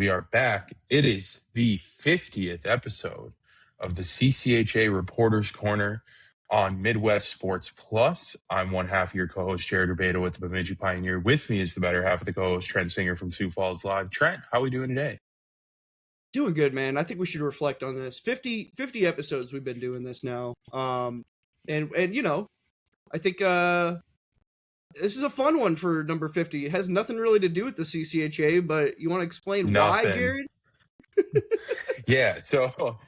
We are back. It is the 50th episode of the CCHA Reporters Corner on Midwest Sports Plus. I'm one half of your co-host, Jared Rubado with the Bemidji Pioneer. With me is the better half of the co-host, Trent Singer from Sioux Falls Live. Trent, how are we doing today? Doing good, man. I think we should reflect on this. 50 episodes we've been doing this now. And you know, I think this is a fun one for number 50. It has nothing really to do with the CCHA, but you want to explain why, Jared? Yeah, so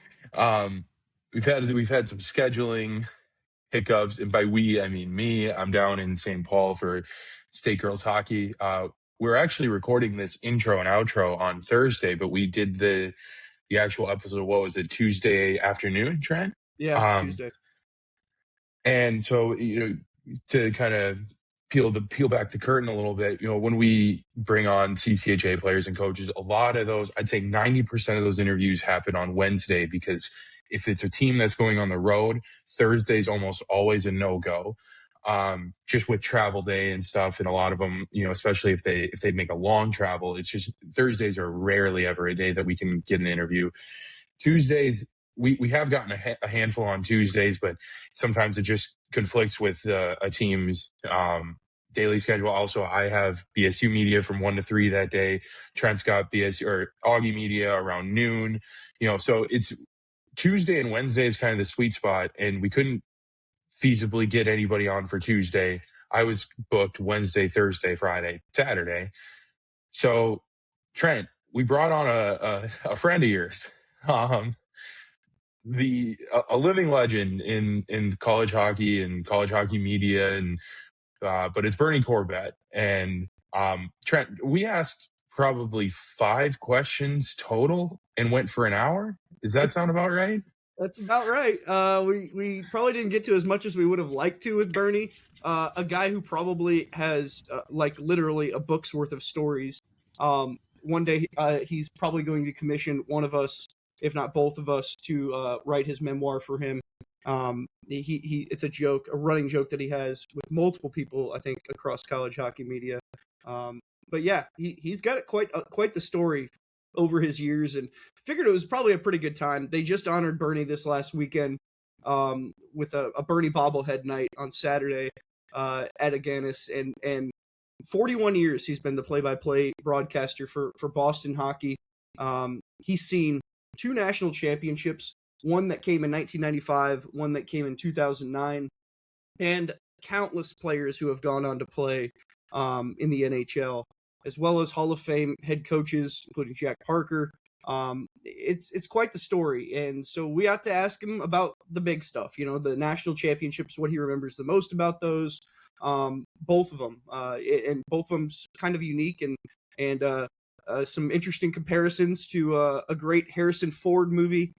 we've had some scheduling hiccups, and by we I mean me. I'm down in St. Paul for state girls hockey. We're actually recording this intro and outro on Thursday, but we did the actual episode. What was it, Tuesday afternoon, Trent? Yeah, Tuesday. And so, you know, to kind of peel back the curtain a little bit, you know, when we bring on CCHA players and coaches, a lot of those, I'd say 90% of those interviews happen on Wednesday, because if it's a team that's going on the road, Thursday's almost always a no-go, just with travel day and stuff. And a lot of them, you know, especially if they make a long travel, it's just Thursdays are rarely ever a day that we can get an interview. Tuesdays, we have gotten a handful on Tuesdays, but sometimes it just conflicts with a team's daily schedule. Also, I have BSU media from 1 to 3 that day. Trent's got BSU or Augie media around noon. You know, so it's Tuesday and Wednesday is kind of the sweet spot, and we couldn't feasibly get anybody on for Tuesday. I was booked Wednesday, Thursday, Friday, Saturday. So, Trent, we brought on a friend of yours. A living legend in college hockey and college hockey media, and but it's Bernie Corbett. And Trent, we asked probably 5 questions total and went for an hour. Does that sound about right? That's about right. We probably didn't get to as much as we would have liked to with Bernie, a guy who probably has like literally a book's worth of stories. One day he's probably going to commission one of us, if not both of us, to write his memoir for him. It's a running joke that he has with multiple people, I think, across college hockey media. But yeah, he's got quite the story over his years, and figured it was probably a pretty good time. They just honored Bernie this last weekend with a Bernie Bobblehead Night on Saturday at Agganis, and 41 years he's been the play-by-play broadcaster for Boston hockey. He's seen 2 national championships, one that came in 1995, one that came in 2009, and countless players who have gone on to play in the NHL, as well as Hall of Fame head coaches, including Jack Parker. It's quite the story, and so we have to ask him about the big stuff, you know, the national championships, what he remembers the most about those, both of them, and both of them kind of unique, and some interesting comparisons to a great Harrison Ford movie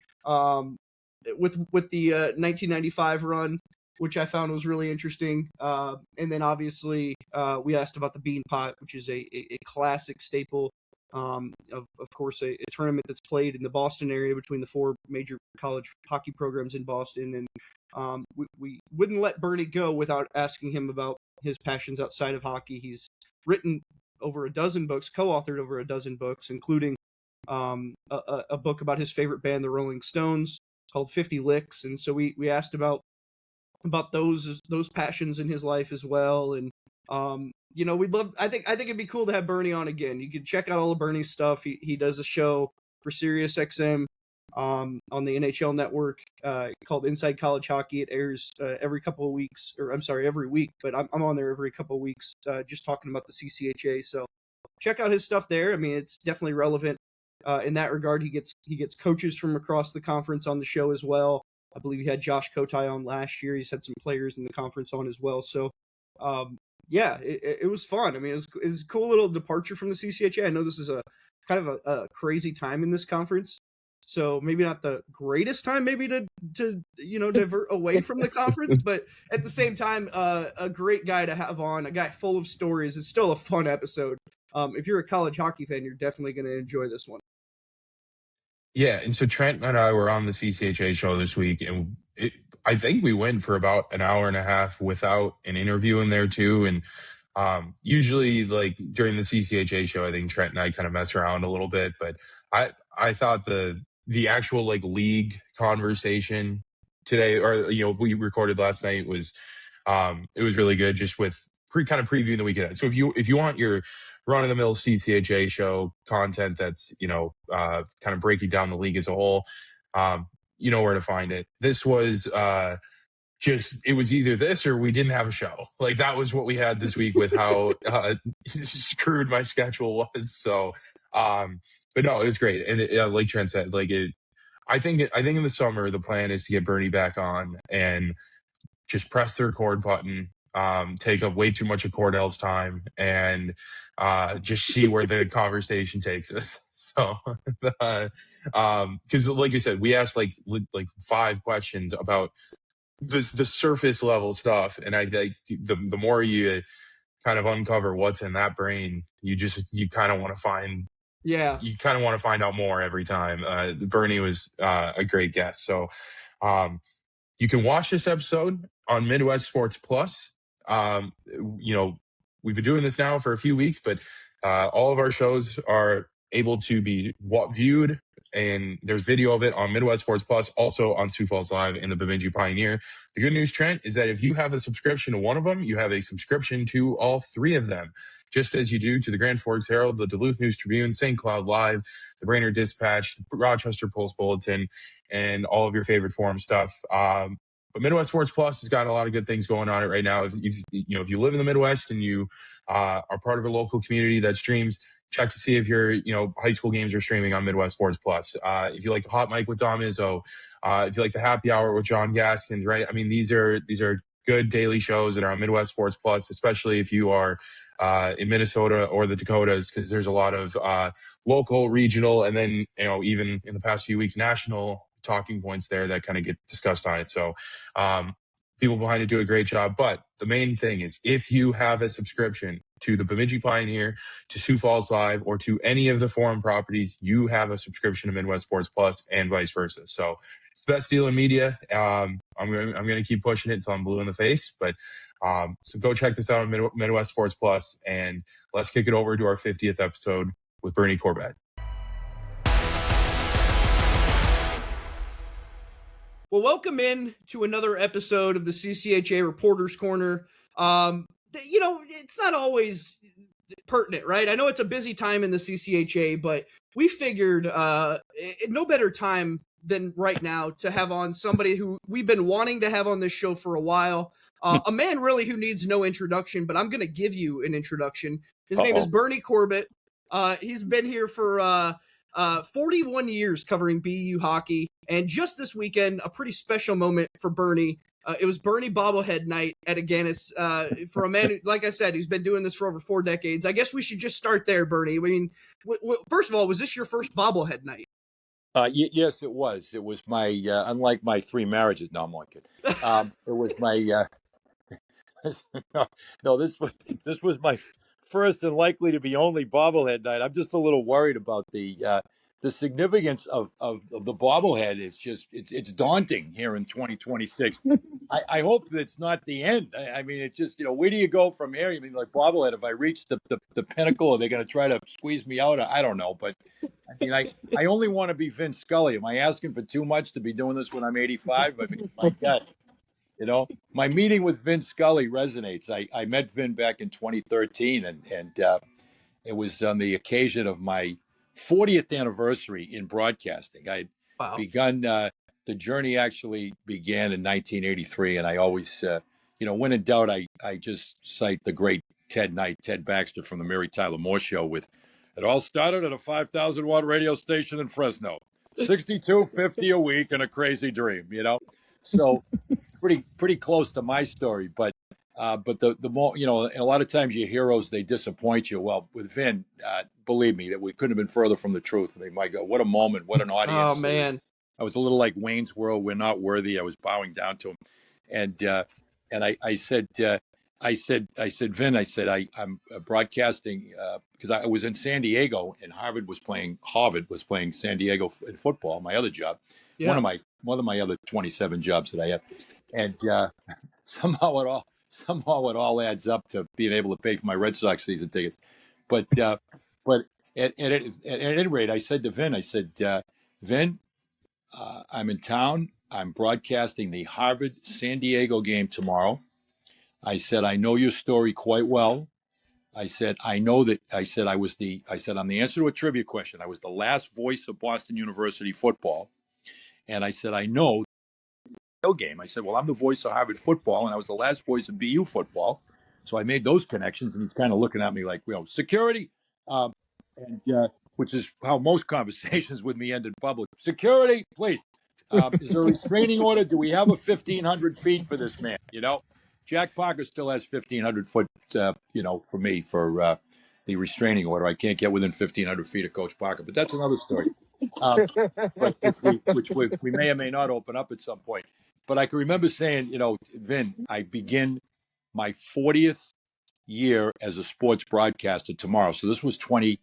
with the 1995 run, which I found was really interesting. And then obviously we asked about the Bean Pot, which is a classic staple of course, a tournament that's played in the Boston area between the 4 major college hockey programs in Boston. And we wouldn't let Bernie go without asking him about his passions outside of hockey. He's written over a dozen books, co-authored over a dozen books, including a book about his favorite band, the Rolling Stones, called 50 Licks. And so we asked about those passions in his life as well. And you know, I think it'd be cool to have Bernie on again. You can check out all of Bernie's stuff. He does a show for Sirius XM on the NHL network called Inside College Hockey. It airs every couple of weeks, or I'm sorry, every week, but I'm on there every couple of weeks just talking about the CCHA. So check out his stuff there. I mean, it's definitely relevant in that regard. He gets coaches from across the conference on the show as well. I believe he had Josh Kotai on last year. He's had some players in the conference on as well. So yeah, it was fun. I mean, it was a cool little departure from the CCHA. I know this is a kind of a crazy time in this conference, so maybe not the greatest time maybe to you know, divert away from the conference, but at the same time, a great guy to have on, a guy full of stories. It's still a fun episode. If you're a college hockey fan, you're definitely going to enjoy this one. Yeah, and so Trent and I were on the CCHA show this week, and I think we went for about an hour and a half without an interview in there too. And Usually, like during the CCHA show, I think Trent and I kind of mess around a little bit, but I thought the actual like league conversation today, or we recorded last night, was it was really good, just with kind of previewing the weekend. So if you want your run of the mill CCHA show content that's kind of breaking down the league as a whole, you know where to find it. This was it was either this or we didn't have a show. Like, that was what we had this week with how screwed my schedule was. So, but no, it was great. And like Trent said, I think in the summer, the plan is to get Bernie back on and just press the record button, take up way too much of Cordell's time, and just see where the conversation takes us. So, because like you said, we asked like 5 questions about the surface level stuff, and I think the more you kind of uncover what's in that brain, you kind of want to find out more every time. Bernie was a great guest. So you can watch this episode on Midwest Sports Plus. We've been doing this now for a few weeks, but all of our shows are able to be viewed, and there's video of it on Midwest Sports Plus, also on Sioux Falls Live and the Bemidji Pioneer. The good news, Trent, is that if you have a subscription to one of them, you have a subscription to all 3 of them, just as you do to the Grand Forks Herald, the Duluth News Tribune, St. Cloud Live, the Brainerd Dispatch, the Rochester Post Bulletin, and all of your favorite forum stuff. But Midwest Sports Plus has got a lot of good things going on it right now. If you live in the Midwest and you are part of a local community that streams, check to see if your high school games are streaming on Midwest Sports Plus. If you like the Hot Mic with Dom Izzo, if you like the Happy Hour with John Gaskins, right? I mean, these are good daily shows that are on Midwest Sports Plus, especially if you are in Minnesota or the Dakotas, because there's a lot of local, regional, and then even in the past few weeks, national talking points there that kind of get discussed on it. So people behind it do a great job. But the main thing is, if you have a subscription to the Bemidji Pioneer, to Sioux Falls Live, or to any of the forum properties, you have a subscription to Midwest Sports Plus, and vice versa. So it's the best deal in media. I'm going to keep pushing it until I'm blue in the face. But so go check this out on Midwest Sports Plus, and let's kick it over to our 50th episode with Bernie Corbett. Well, welcome in to another episode of the CCHA Reporters Corner. It's not always pertinent, right? I know it's a busy time in the CCHA, but we figured no better time than right now to have on somebody who we've been wanting to have on this show for a while. A man really who needs no introduction, but I'm going to give you an introduction. His name is Bernie Corbett. He's been here for 41 years covering BU hockey. And just this weekend, a pretty special moment for Bernie. It was Bernie Bobblehead Night at Agganis for a man who, like I said, who's been doing this for over 4 decades. I guess we should just start there, Bernie. I mean, first of all, was this your first Bobblehead Night? Yes, it was. It was my, unlike my 3 marriages. No, I'm only kidding. It was my, no, this was my first and likely to be only Bobblehead Night. I'm just a little worried about the significance of the bobblehead. It's daunting here in 2026. I hope that it's not the end. I mean, it's just, where do you go from here? I mean, like bobblehead, if I reach the pinnacle, are they going to try to squeeze me out? I don't know. But I mean, I only want to be Vince Scully. Am I asking for too much to be doing this when I'm 85? I mean, my God, my meeting with Vince Scully resonates. I met Vin back in 2013, and it was on the occasion of my 40th anniversary in broadcasting. I'd begun, the journey actually began in 1983. And I always, when in doubt, I just cite the great Ted Baxter from the Mary Tyler Moore Show with, it all started at a 5,000 watt radio station in Fresno, 62.50 a week and a crazy dream, So it's pretty close to my story, but the more, and a lot of times your heroes, they disappoint you. Well, with Vin, believe me, that we couldn't have been further from the truth. I mean, my God, what a moment, what an audience. Oh, man. I was a little like Wayne's World. We're not worthy. I was bowing down to him. And I said, Vin, I'm broadcasting because I was in San Diego and Harvard was playing San Diego in football, my other job, one of my other 27 jobs that I have. And somehow somehow it all adds up to being able to pay for my Red Sox season tickets. But at any rate, I said to Vin, I said, Vin, I'm in town. I'm broadcasting the Harvard San Diego game tomorrow. I said, I know your story quite well. I said, I know that. I said, I'm the answer to a trivia question. I was the last voice of Boston University football. And I said, I know the game. I said, well, I'm the voice of Harvard football, and I was the last voice of BU football. So I made those connections, and he's kind of looking at me like, security, and which is how most conversations with me end in public. Security, please. Is there a restraining order? Do we have a 1,500 feet for this man? Jack Parker still has 1,500 foot, for me for the restraining order. I can't get within 1,500 feet of Coach Parker, but that's another story. But which we may or may not open up at some point. But I can remember saying, Vin, I begin my 40th year as a sports broadcaster tomorrow. So this was my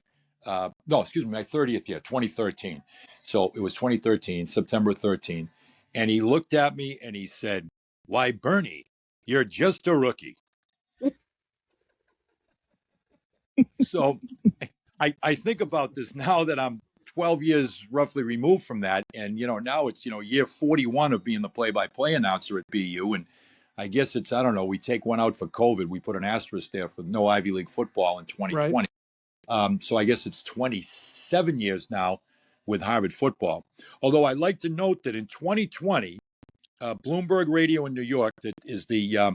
30th year, 2013. So it was 2013, September 13. And he looked at me and he said, why, Bernie, you're just a rookie. So I think about this now that I'm 12 years roughly removed from that. And, now it's, year 41 of being the play-by-play announcer at BU. And I guess it's, I don't know, we take one out for COVID. We put an asterisk there for no Ivy League football in 2020. Right. So I guess it's 27 years now with Harvard football. Although I'd like to note that in 2020, Bloomberg Radio in New York, that is the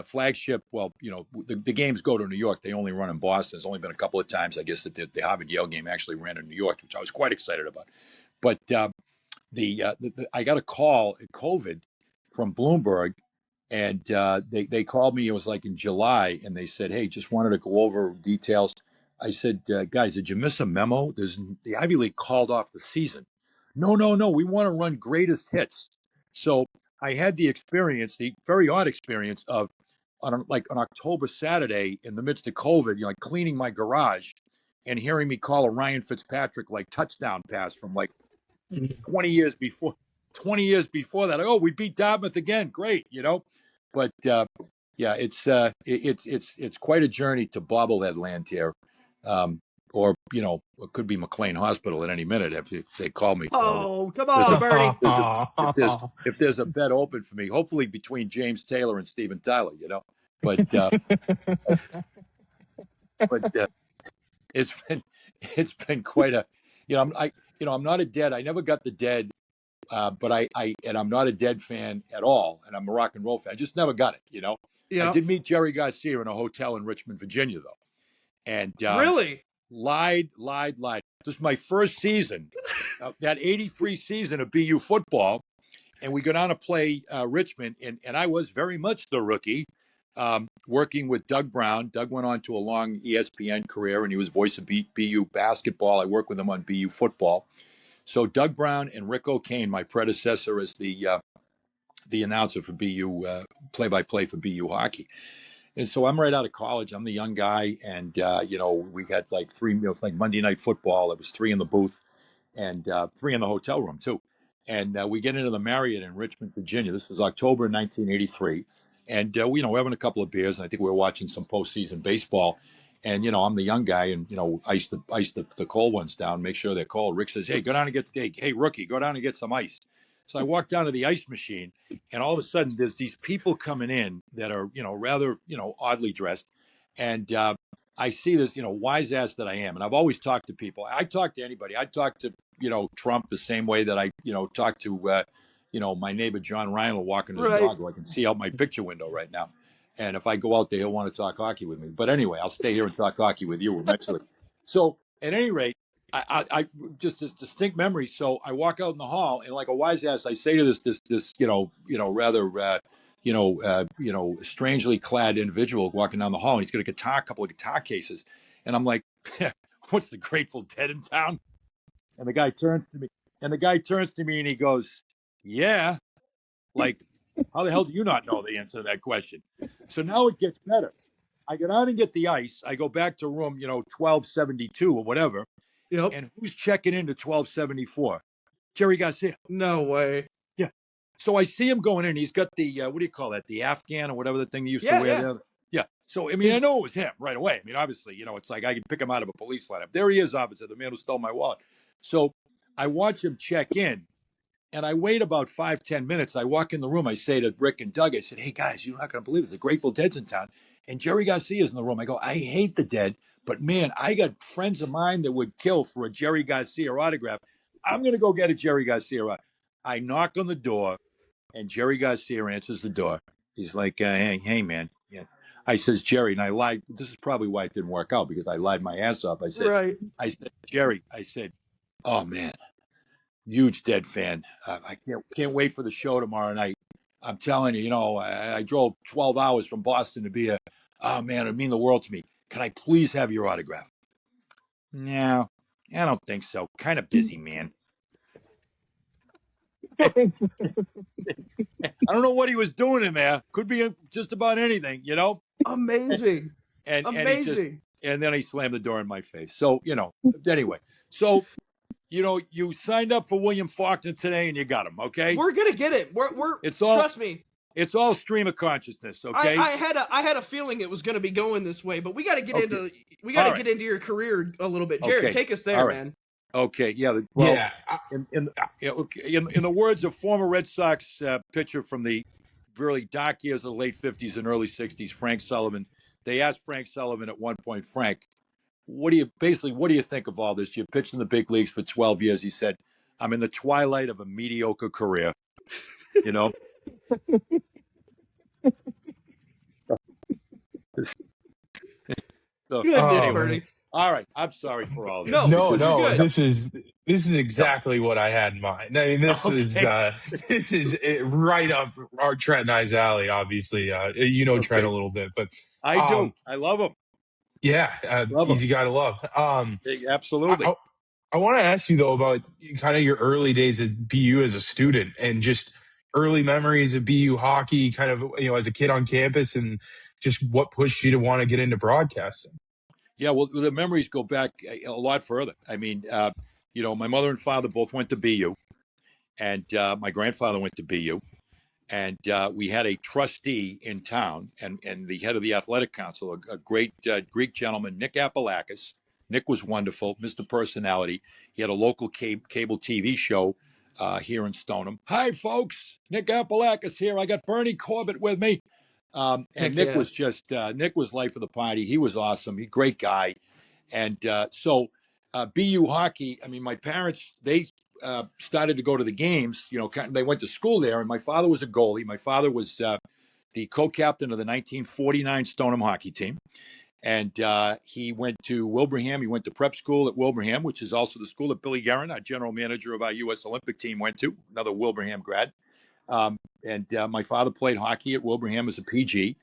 flagship. Well, the games go to New York. They only run in Boston. There's only been a couple of times, I guess, that the Harvard Yale game actually ran in New York, which I was quite excited about. But I got a call at COVID from Bloomberg, and they called me. It was like in July, and they said, "Hey, just wanted to go over details." I said, "Guys, did you miss a memo? The Ivy League called off the season." No. We want to run greatest hits. So I had the very odd experience of on October Saturday in the midst of COVID, cleaning my garage and hearing me call a Ryan Fitzpatrick touchdown pass from 20 years before. 20 years before that, we beat Dartmouth again. Great, But it's quite a journey to bobblehead land here. Or it could be McLean Hospital at any minute if they call me. Oh, come on, Bernie! If there's a bed open for me, hopefully between James Taylor and Steven Tyler, But it's been quite a I'm not a Dead. I never got the Dead, but I'm not a Dead fan at all, and I'm a rock and roll fan. I just never got it. Yeah. I did meet Jerry Garcia in a hotel in Richmond, Virginia, though, and really. Lied. This is my first season, that 83 season of BU football. And we go down to play Richmond. And I was very much the rookie, working with Doug Brown. Doug went on to a long ESPN career, and he was voice of BU basketball. I worked with him on BU football. So Doug Brown and Rick O'Kane, my predecessor as the announcer for BU, play-by-play for BU hockey. And so I'm right out of college. I'm the young guy. And, we had three meals, Monday Night Football. It was 3 in the booth and 3 in the hotel room, too. And we get into the Marriott in Richmond, Virginia. This was October 1983. And, we're having a couple of beers. And I think we were watching some postseason baseball. And, I'm the young guy and, ice the cold ones down, make sure they're cold. Rick says, hey, hey, rookie, go down and get some ice. So I walk down to the ice machine, and all of a sudden there's these people coming in that are, rather, oddly dressed. And I see this, wise ass that I am. And I've always talked to people. I talk to anybody. I talk to, Trump the same way that I, talk to, my neighbor, John Ryan, walking the dog, who I can see out my picture window right now. And if I go out there, he'll want to talk hockey with me. But anyway, I'll stay here and talk hockey with you eventually. So at any rate, I just this distinct memory. So I walk out in the hall, and like a wise ass, I say to this rather strangely clad individual walking down the hall, and he's got a couple of guitar cases, and I'm like, what's the Grateful Dead in town? And the guy turns to me, and he goes, yeah, how the hell do you not know the answer to that question? So now it gets better. I get out and get the ice. I go back to room 1272 or whatever. Yep. And who's checking into 1274? Jerry Garcia. No way. Yeah. So I see him going in. He's got the what do you call that? The Afghan or whatever the thing they used to Yeah, wear yeah. there. Yeah. So I mean, I know it was him right away. I mean, obviously, it's like I could pick him out of a police lineup. There he is, officer, the man who stole my wallet. So I watch him check in, and I wait about 5-10 minutes. I walk in the room. I say to Rick and Doug, I said, "Hey guys, you're not going to believe it. The Grateful Dead's in town." And Jerry Garcia's in the room. I go, "I hate the Dead, but man, I got friends of mine that would kill for a Jerry Garcia autograph. I'm going to go get a Jerry Garcia autograph." I knock on the door, and Jerry Garcia answers the door. He's like, hey, man. Yeah. I says, "Jerry," and I lied. This is probably why it didn't work out, because I lied my ass off. I said, "Jerry," I said, "Oh man, huge Dead fan. I can't wait for the show tomorrow night. I'm telling you, I drove 12 hours from Boston to be here. Oh man, it'd mean the world to me. Can I please have your autograph?" "No, I don't think so. Kind of busy, man." I don't know what he was doing in there. Could be just about anything, Amazing. And Amazing. And then he slammed the door in my face. So, anyway. So, you signed up for William Faulkner today and you got him, okay? We're gonna get it. Trust me. It's all stream of consciousness, okay? I had a feeling it was gonna be going this way, but we gotta get into your career a little bit. Jared, take us there, man. Okay, yeah. Well, in the words of former Red Sox pitcher from the really dark years of the late 50s and early 60s, Frank Sullivan, they asked Frank Sullivan at one point, "Frank, what do you think of all this? You pitched in the big leagues for 12 years." He said, "I'm in the twilight of a mediocre career." So, Goodness, Bernie. All right, I'm sorry for all this. No. This is exactly what I had in mind. I mean, this is right up our Trent and I's alley. Obviously, Trent a little bit, but I do. I love him. Yeah, easy guy to love. Absolutely. I want to ask you though about kind of your early days at BU as a student and just early memories of BU hockey, kind of as a kid on campus, and just what pushed you to want to get into broadcasting. Yeah, well, the memories go back a lot further. I mean, my mother and father both went to BU, and my grandfather went to BU, and we had a trustee in town, and the head of the athletic council, a great Greek gentleman, Nick Apalakis. Nick was wonderful, Mr. Personality. He had a local cable TV show here in Stoneham. "Hi, folks, Nick Apalakis here. I got Bernie Corbett with me." And Nick was Nick was life of the party. He was awesome. He's a great guy. And so BU hockey, I mean, my parents, they started to go to the games. They went to school there, and my father was a goalie. My father was the co-captain of the 1949 Stoneham hockey team. And he went to Wilbraham. He went to prep school at Wilbraham, which is also the school that Billy Guerin, our general manager of our U.S. Olympic team, went to, another Wilbraham grad. And my father played hockey at Wilbraham as a PG,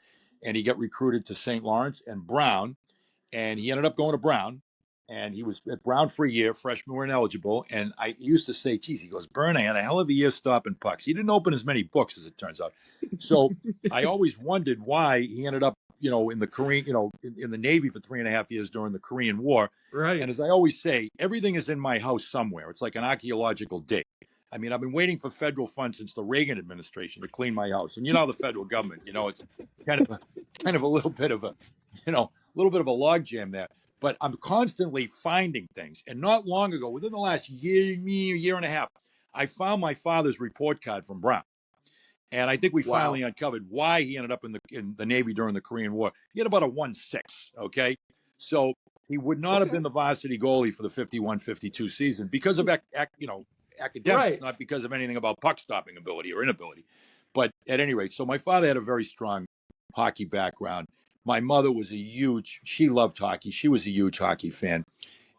and he got recruited to St. Lawrence and Brown, and he ended up going to Brown, and he was at Brown for a year. Freshmen weren't eligible, and I used to say, "Geez," he goes, "Bernie, I had a hell of a year stopping pucks." He didn't open as many books as it turns out. So I always wondered why he ended up, in the Korean, in the Navy for 3.5 years during the Korean War. Right. And as I always say, everything is in my house somewhere. It's like an archaeological dig. I mean, I've been waiting for federal funds since the Reagan administration to clean my house. And the federal government, it's kind of a little bit of a, logjam there. But I'm constantly finding things. And not long ago, within the last year and a half, I found my father's report card from Brown. And I think we finally uncovered why he ended up in the Navy during the Korean War. He had about a 1.6, okay? So he would not have been the varsity goalie for the 51-52 season because of academics, not because of anything about puck stopping ability or inability. But at any rate, so my father had a very strong hockey background. My mother was she loved hockey. She was a huge hockey fan.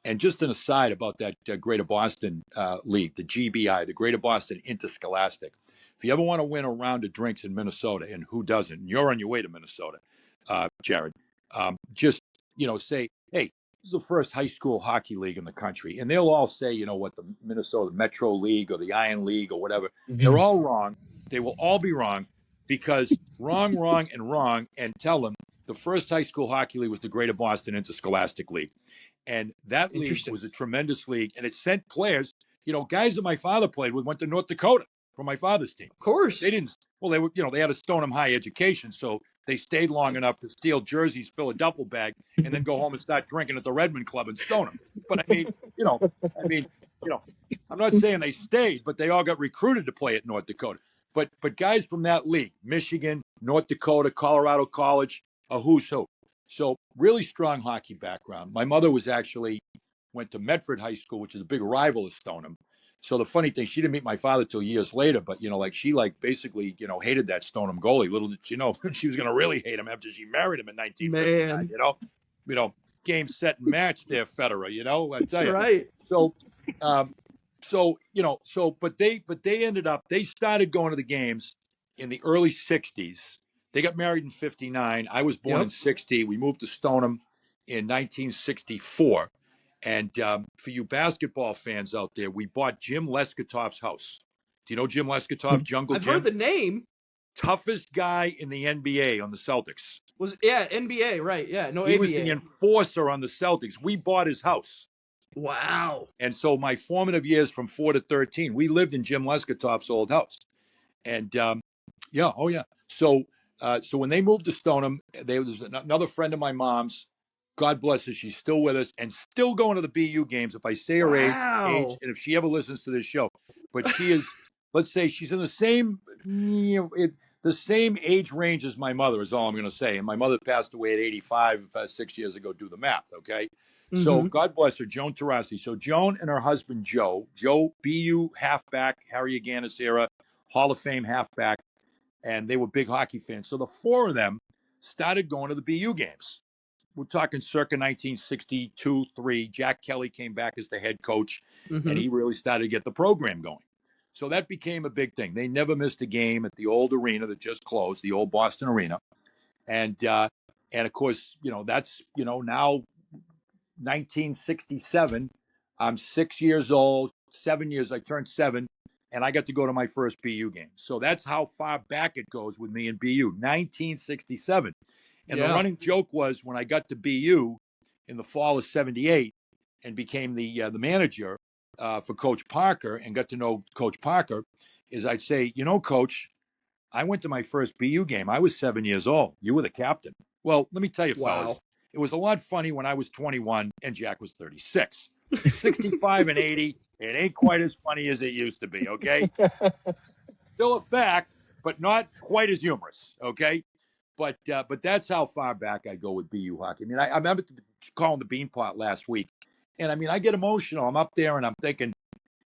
And just an aside about that Greater Boston League, the GBI, the Greater Boston Interscholastic. If you ever want to win a round of drinks in Minnesota, and who doesn't, and you're on your way to Minnesota, Jared, just, say, "Hey, this is the first high school hockey league in the country." And they'll all say, what, the Minnesota Metro League or the Iron League or whatever. Mm-hmm. They're all wrong. They will all be wrong because wrong, and tell them the first high school hockey league was the Greater Boston Interscholastic League. And that league was a tremendous league. And it sent players, guys that my father played with went to North Dakota. from my father's team. Of course. They didn't. Well, they were, they had a Stoneham High education, so they stayed long enough to steal jerseys, fill a duffel bag, and then go home and start drinking at the Redmond Club in Stoneham. But I mean, I'm not saying they stayed, but they all got recruited to play at North Dakota. But guys from that league, Michigan, North Dakota, Colorado College, a who's who. So really strong hockey background. My mother went to Medford High School, which is a big rival of Stoneham. So the funny thing, she didn't meet my father till years later, but she basically hated that Stoneham goalie. Little did she know she was going to really hate him after she married him in 1959. Man. Game, set, and match there, Federer. I tell you. Right. But they ended up. They started going to the games in the early '60s. They got married in '59. I was born in '60. We moved to Stoneham in 1964. And for you basketball fans out there, we bought Jim Lesketoff's house. Do you know Jim Lesketoff, Jungle Jim? I've heard the name. Toughest guy in the NBA on the Celtics. NBA, right? Yeah, no, he ABA. was the enforcer on the Celtics. We bought his house. Wow. And so my formative years from 4 to 13, we lived in Jim Lesketoff's old house. And So when they moved to Stoneham, there was another friend of my mom's. God bless her. She's still with us and still going to the BU games. If I say her age, and if she ever listens to this show, but she is, let's say she's in the same, the same age range as my mother is all I'm going to say. And my mother passed away at 85, 6 years ago. Do the math. Okay. Mm-hmm. So God bless her, Joan Tarasi. So Joan and her husband, Joe, BU halfback, Harry Agganis era, Hall of Fame halfback. And they were big hockey fans. So the four of them started going to the BU games. We're talking circa 1962-3. Jack Kelly came back as the head coach, and he really started to get the program going. So that became a big thing. They never missed a game at the old arena that just closed, the old Boston Arena. And of course, that's, now 1967. I'm 6 years old, 7 years. I turned 7, and I got to go to my first BU game. So that's how far back it goes with me in BU, 1967. And the running joke was when I got to BU in the fall of '78 and became the manager for Coach Parker and got to know Coach Parker, is I'd say, Coach, I went to my first BU game. I was 7 years old. You were the captain. Well, let me tell you, fellas, it was a lot funny when I was 21 and Jack was 36. 65 and 80, it ain't quite as funny as it used to be, okay? Still a fact, but not quite as humorous, okay? But that's how far back I go with BU hockey. I mean, I remember calling the Beanpot last week, and I mean, I get emotional. I'm up there, and I'm thinking,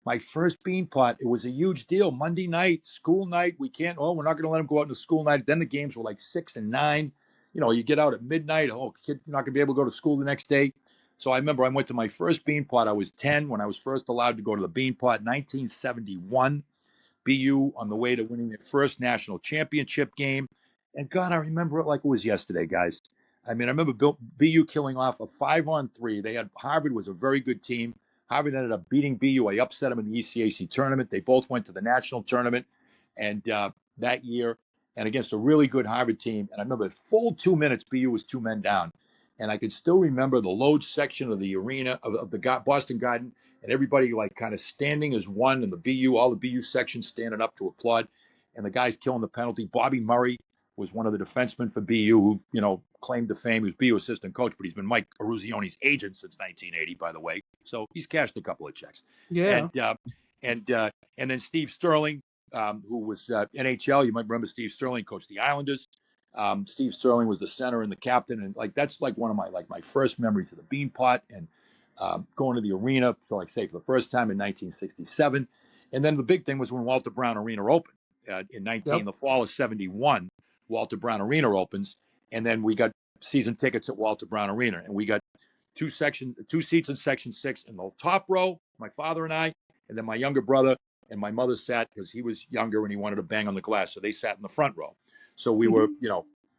my first Beanpot, it was a huge deal. Monday night, school night, we're not going to let them go out in the school night. Then the games were like 6 and 9. You get out at midnight. Oh, kid, you're not going to be able to go to school the next day. So I remember I went to my first Beanpot. I was 10 when I was first allowed to go to the Beanpot, 1971. BU on the way to winning their first national championship game. And God, I remember it like it was yesterday, guys. I mean, I remember BU killing off a 5-on-3. Harvard was a very good team. Harvard ended up beating BU. I upset them in the ECAC tournament. They both went to the national tournament and that year, and against a really good Harvard team. And I remember full 2 minutes, BU was 2 men down. And I could still remember the load section of the arena of the Boston Garden, and everybody like kind of standing as one, and all the BU sections standing up to applaud, and the guys killing the penalty. Bobby Murray was one of the defensemen for BU who, claimed the fame. He was BU assistant coach, but he's been Mike Aruzione's agent since 1980, by the way. So he's cashed a couple of checks. Yeah. And then Steve Sterling, who was NHL. You might remember Steve Sterling coached the Islanders. Steve Sterling was the center and the captain, and that's like one of my first memories of the Beanpot and going to the arena for the first time in 1967. And then the big thing was when Walter Brown Arena opened in the fall of '71. Walter Brown Arena opens, and then we got season tickets at Walter Brown Arena, and we got two seats in section 6 in the top row, my father and I, and then my younger brother and my mother sat, because he was younger and he wanted to bang on the glass, so they sat in the front row. So we were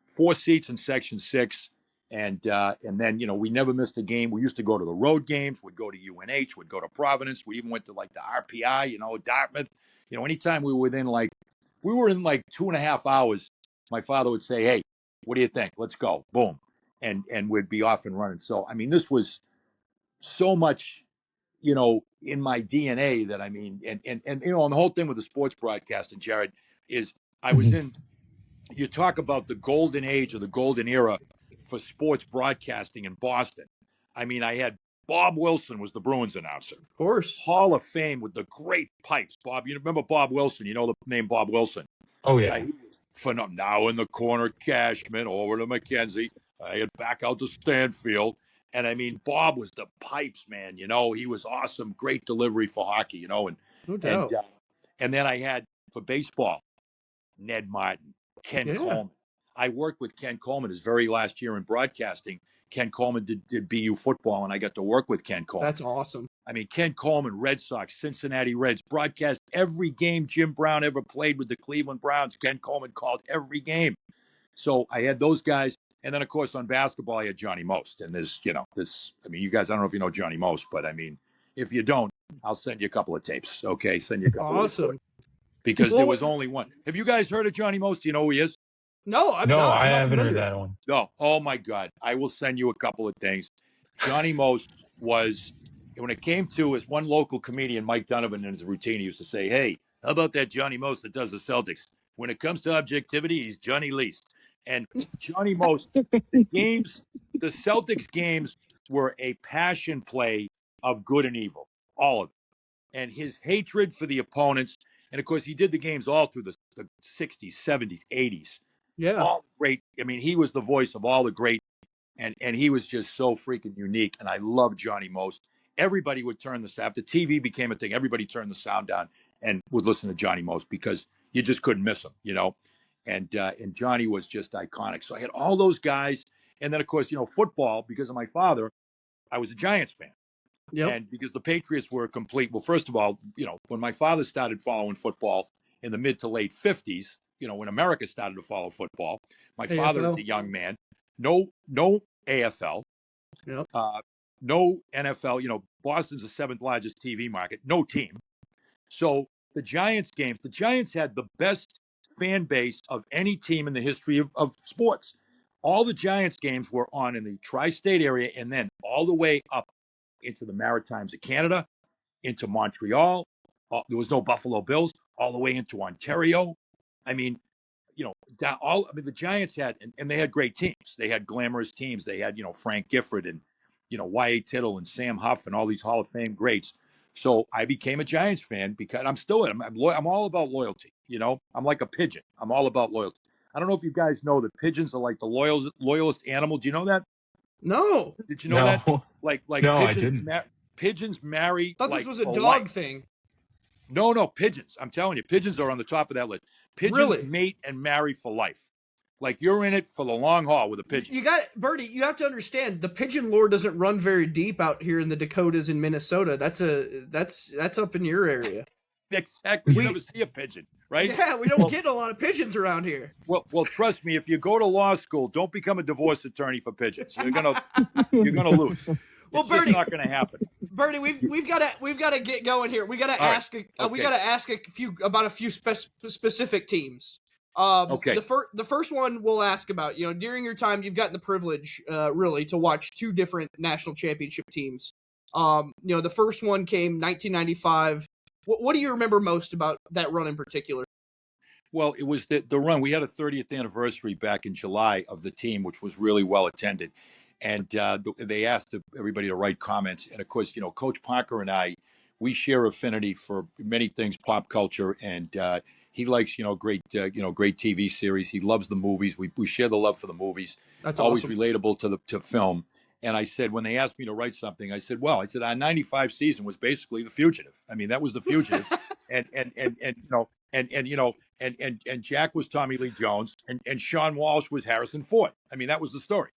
4 seats in section 6, and then we never missed a game. We used to go to the road games. We'd go to UNH, we'd go to Providence. We even went to the RPI, Dartmouth. Anytime we were within if we were in 2.5 hours, my father would say, "Hey, what do you think? Let's go." Boom. And we'd be off and running. So, I mean, this was so much, in my DNA that I mean, and you know, and the whole thing with the sports broadcasting, Jared, is I was in. You talk about the golden age or the golden era for sports broadcasting in Boston. I mean, I had Bob Wilson was the Bruins announcer. Of course. Hall of Fame with the great pipes. Bob, you remember Bob Wilson? You know the name Bob Wilson. Oh yeah. He was phenomenal. Now in the corner, Cashman over to McKenzie. I had back out to Stanfield. And I mean, Bob was the pipes, man. You know, he was awesome. Great delivery for hockey, you know. No doubt. And then I had for baseball, Ned Martin, Ken Coleman. I worked with Ken Coleman his very last year in broadcasting. Ken Coleman did BU football, and I got to work with Ken Coleman. That's awesome. I mean, Ken Coleman, Red Sox, Cincinnati Reds, broadcast every game Jim Brown ever played with the Cleveland Browns. Ken Coleman called every game. So I had those guys. And then, of course, on basketball, I had Johnny Most. And there's, you know, I mean, you guys, I don't know if you know Johnny Most, but I mean, if you don't, I'll send you a couple of tapes. Okay. Send you a couple Awesome. Because there was only one. Have you guys heard of Johnny Most? Do you know who he is? No, I haven't heard that one. No. Oh my God. I will send you a couple of things. Johnny Most was, when it came to his one local comedian, Mike Donovan, in his routine, he used to say, "Hey, how about that Johnny Most that does the Celtics? When it comes to objectivity, he's Johnny Least." And Johnny Most, the Celtics games were a passion play of good and evil, all of it. And his hatred for the opponents, and of course, he did the games all through the 60s, 70s, 80s. Yeah. All great. I mean, he was the voice of all the great, and he was just so freaking unique. And I love Johnny Most. Everybody would turn the sound. After TV became a thing, everybody turned the sound down and would listen to Johnny Most because you just couldn't miss him, you know. And Johnny was just iconic. So I had all those guys. And then, of course, you know, football, because of my father, I was a Giants fan. Yep. And because the Patriots were complete. Well, first of all, you know, when my father started following football in the mid to late 50s, you know, when America started to follow football, my father as a young man, no AFL, yep. No NFL, you know, Boston's the 7th largest TV market, no team. So the Giants had the best fan base of any team in the history of sports. All the Giants games were on in the tri-state area and then all the way up into the Maritimes of Canada, into Montreal. There was no Buffalo Bills, all the way into Ontario. I mean, you know, the Giants had, and they had great teams. They had glamorous teams. They had, you know, Frank Gifford and, you know, Y.A. Tittle and Sam Huff and all these Hall of Fame greats. So I became a Giants fan because I'm all about loyalty. You know, I'm like a pigeon. I'm all about loyalty. I don't know if you guys know that pigeons are like the loyalist animal. Do you know that? No. Did you know that? Like no, pigeons, I didn't. Pigeons marry. I thought like, this was a dog life. thing. No, pigeons. I'm telling you, pigeons are on the top of that list. Pigeons mate and marry for life. Like you're in it for the long haul with a pigeon. Bernie, you have to understand the pigeon lore doesn't run very deep out here in the Dakotas in Minnesota. That's up in your area. Exactly. You never see a pigeon, right? Yeah, we don't get a lot of pigeons around here. Well, trust me, if you go to law school, don't become a divorce attorney for pigeons. You're gonna lose. Well, it's Bernie, just not going to happen. Bernie, we've got to get going here. We got to ask a few specific teams. Okay. The first one we'll ask about. You know, during your time, you've gotten the privilege, really, to watch two different national championship teams. You know, the first one came 1995. What do you remember most about that run in particular? Well, it was the run. We had a 30th anniversary back in July of the team, which was really well attended. And they asked everybody to write comments. And of course, you know, Coach Parker and I, we share affinity for many things, pop culture, and he likes, you know, great TV series. He loves the movies. We share the love for the movies. That's always awesome. relatable to film. And I said, when they asked me to write something, I said, our 95 season was basically The Fugitive. I mean, that was The Fugitive. and Jack was Tommy Lee Jones and Sean Walsh was Harrison Ford. I mean, that was the story.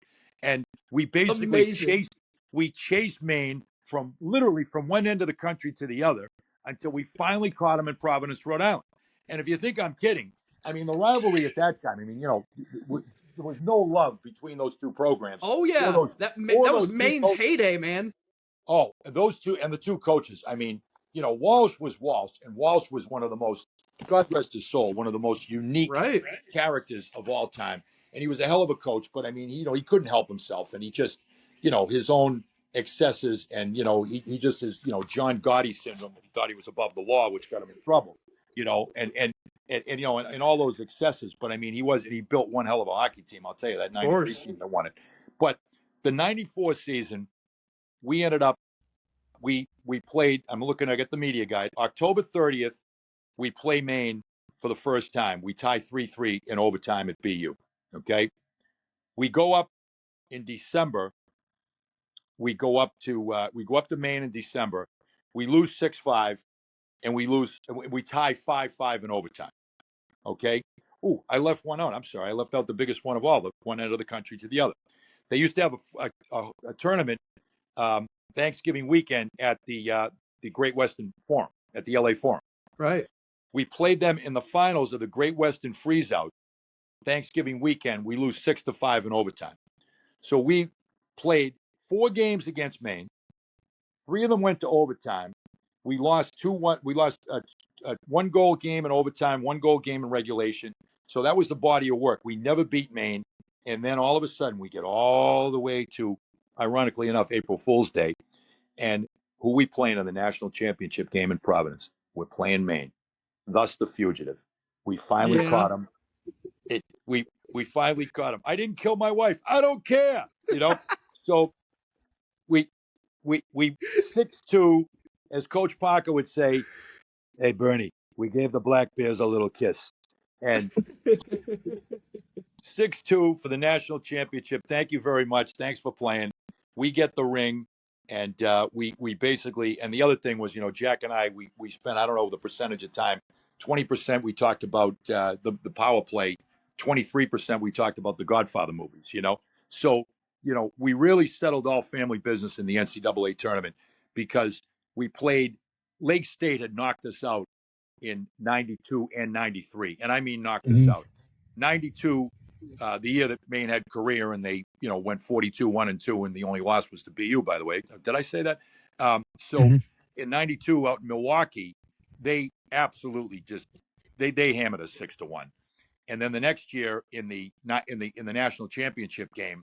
And we basically chased Maine from one end of the country to the other until we finally caught him in Providence, Rhode Island. And if you think I'm kidding, I mean, the rivalry at that time, I mean, you know, there was no love between those two programs. Oh, yeah. That was Maine's heyday, man. Oh, those two and the two coaches. I mean, you know, Walsh was Walsh, and Walsh was one of the most, God rest his soul, one of the most unique characters of all time. And he was a hell of a coach, but I mean, you know, he couldn't help himself. And he just, you know, his own excesses, and he just is John Gotti syndrome. He thought he was above the law, which got him in trouble. And all those excesses. But I mean, he built one hell of a hockey team. I'll tell you, that Of '93 course. team that won it. But the '94 season, we ended up we played. I'm looking. I get the media guide. October 30th, we play Maine for the first time. We tie 3-3 in overtime at BU. Okay, we go up in December. We go up to Maine in December. We lose 6-5, and we tie 5-5 in overtime. Okay. Ooh, I left one out. I'm sorry. I left out the biggest one of all, the one end of the country to the other. They used to have a tournament Thanksgiving weekend at the Great Western Forum, at the LA Forum. Right. We played them in the finals of the Great Western Freezeout Thanksgiving weekend. We lose 6-5 in overtime. So we played 4 games against Maine. 3 of them went to overtime. We lost 2-1. We lost a 1-goal game in overtime, 1-goal game in regulation. So that was the body of work. We never beat Maine. And then all of a sudden, we get all the way to, ironically enough, April Fool's Day. And who we playing in the national championship game in Providence? We're playing Maine. Thus the fugitive. We finally caught him. We finally caught him. I didn't kill my wife. I don't care. So we 6-2, as Coach Parker would say. Hey, Bernie, we gave the Black Bears a little kiss. And 6-2 for the national championship. Thank you very much. Thanks for playing. We get the ring, and we basically, and the other thing was, Jack and I, we spent, I don't know the percentage of time, 20% we talked about the power play, 23% we talked about the Godfather movies, So, we really settled all family business in the NCAA tournament because we played. Lake State had knocked us out in '92 and '93, and I mean knocked us out. '92, the year that Maine had career, and they went 42-1-2, and the only loss was to BU. By the way, did I say that? In '92 out in Milwaukee, they absolutely just they hammered us 6-1, and then the next year in the national championship game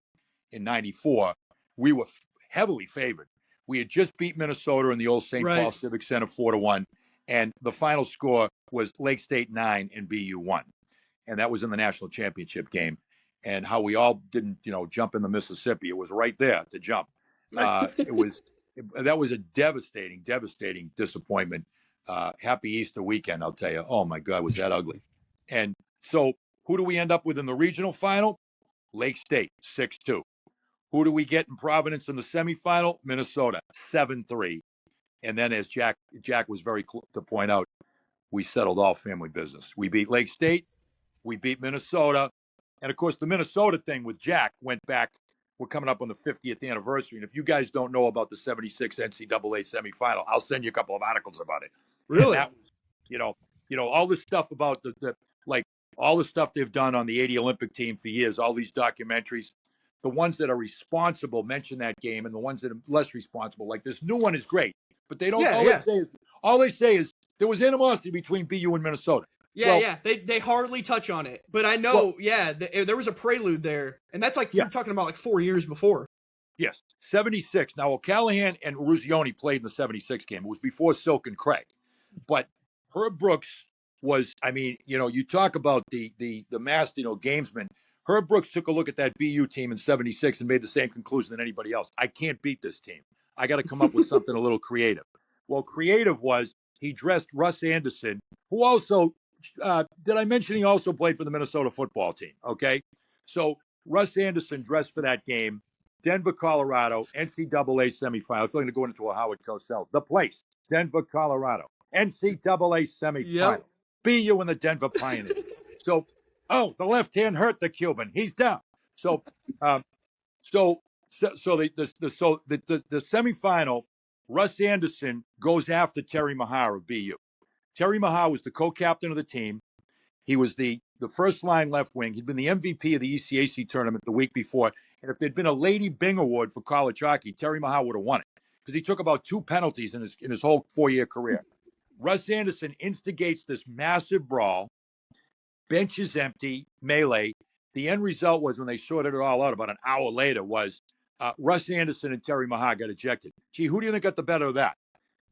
in '94, we were heavily favored. We had just beat Minnesota in the old St. Paul Civic Center 4-1, and the final score was Lake State 9 and BU 1, and that was in the national championship game. And how we all didn't, jump in the Mississippi. It was right there to jump. That was a devastating disappointment. Happy Easter weekend, I'll tell you. Oh my God, was that ugly? And so, who do we end up with in the regional final? Lake State 6-2. Who do we get in Providence in the semifinal? Minnesota, 7-3. And then, as Jack was very clear to point out, we settled all family business. We beat Lake State. We beat Minnesota. And, of course, the Minnesota thing with Jack went back. We're coming up on the 50th anniversary. And if you guys don't know about the 76 NCAA semifinal, I'll send you a couple of articles about it. Really? And that was, all this stuff about all the stuff they've done on the 80 Olympic team for years, all these documentaries. The ones that are responsible mention that game, and the ones that are less responsible, like this new one, is great. But they don't. All they say is there was animosity between BU and Minnesota. They hardly touch on it, but I know. There was a prelude there, and that's you're talking about 4 years before. Yes, 76. Now O'Callahan and Ruzioni played in the 76 game. It was before Silk and Craig, but Herb Brooks was. I mean, you talk about the master, gamesman. Herb Brooks took a look at that BU team in 76 and made the same conclusion than anybody else. I can't beat this team. I got to come up with something a little creative. Well, creative was he dressed Russ Anderson, who also, did I mention he also played for the Minnesota football team? Okay. So Russ Anderson dressed for that game, Denver, Colorado, NCAA semifinal. It's going to go into a Howard Cosell. The place, Denver, Colorado, NCAA semifinal. BU and the Denver Pioneers. So, the left hand hurt the Cuban. He's down. So the semifinal, Russ Anderson goes after Terry Mahar of BU. Terry Mahar was the co-captain of the team. He was the first line left wing. He'd been the MVP of the ECAC tournament the week before. And if there'd been a Lady Bing Award for college hockey, Terry Mahar would have won it because he took about 2 penalties in his whole 4-year career. Russ Anderson instigates this massive brawl. Bench is empty, melee. The end result was, when they sorted it all out about an hour later, was Russ Anderson and Terry Maha got ejected. Gee, who do you think got the better of that?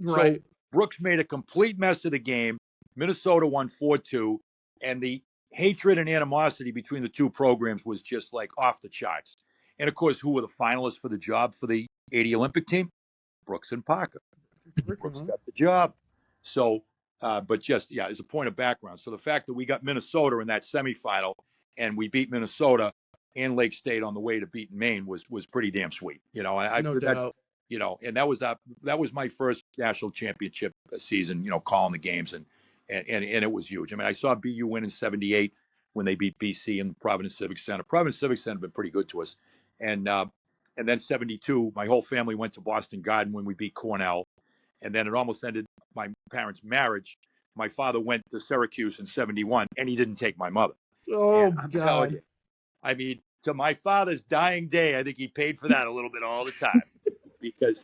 Right. So Brooks made a complete mess of the game. Minnesota won 4-2, and the hatred and animosity between the two programs was just like off the charts. And of course, who were the finalists for the job for the '80 Olympic team? Brooks and Parker. Brooks got the job. So, but just, yeah, as a point of background. So the fact that we got Minnesota in that semifinal and we beat Minnesota and Lake State on the way to beating Maine was pretty damn sweet. No That's, doubt. and that was my first national championship season, calling the games and it was huge. I mean, I saw BU win in '78 when they beat BC in the Providence Civic Center. Providence Civic Center have been pretty good to us. And then '72, my whole family went to Boston Garden when we beat Cornell. And then it almost ended my parents' marriage. My father went to Syracuse in '71, and he didn't take my mother. Oh, And I'm telling you, I mean, to my father's dying day, I think he paid for that a little bit all the time because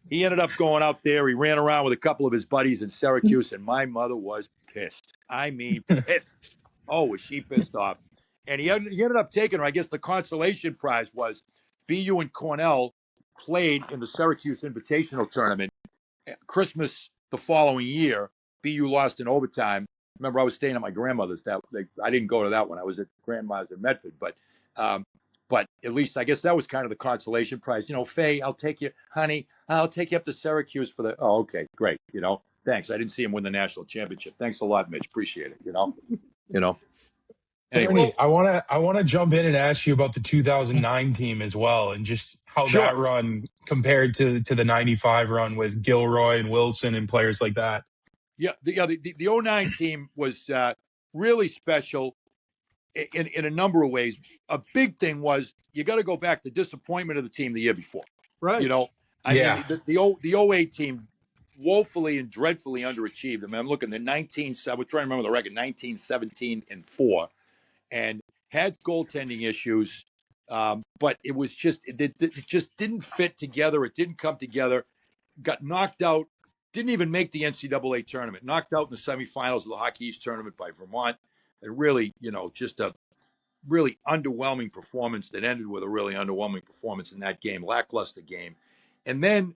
he ended up going out there. He ran around with a couple of his buddies in Syracuse, and my mother was pissed. I mean, pissed. Oh, was she pissed off? And he ended up taking her. I guess the consolation prize was BU and Cornell played in the Syracuse Invitational Tournament. Christmas the following year, BU lost in overtime. Remember, I was staying at my grandmother's. I didn't go to that one. I was at grandma's in Medford. But at least I guess that was kind of the consolation prize. Faye, I'll take you, honey. I'll take you up to Syracuse for the. Oh, okay, great. Thanks. I didn't see him win the national championship. Thanks a lot, Mitch. Appreciate it. Anyway, Bernie, I want to jump in and ask you about the 2009 team as well, and just how Sure. that run compared to the '95 run with Gilroy and Wilson and players like that. Yeah, the '09 team was really special in a number of ways. A big thing was you got to go back to disappointment of the team the year before. Right. I mean, the '08 team woefully and dreadfully underachieved. I mean, I'm looking at I was trying to remember the record, 19-17-4, and had goaltending issues. But it was just it just didn't fit together. It didn't come together. Got knocked out. Didn't even make the NCAA tournament. Knocked out in the semifinals of the Hockey East tournament by Vermont. And really, just a really underwhelming performance that ended with a really underwhelming performance in that game, lackluster game. And then,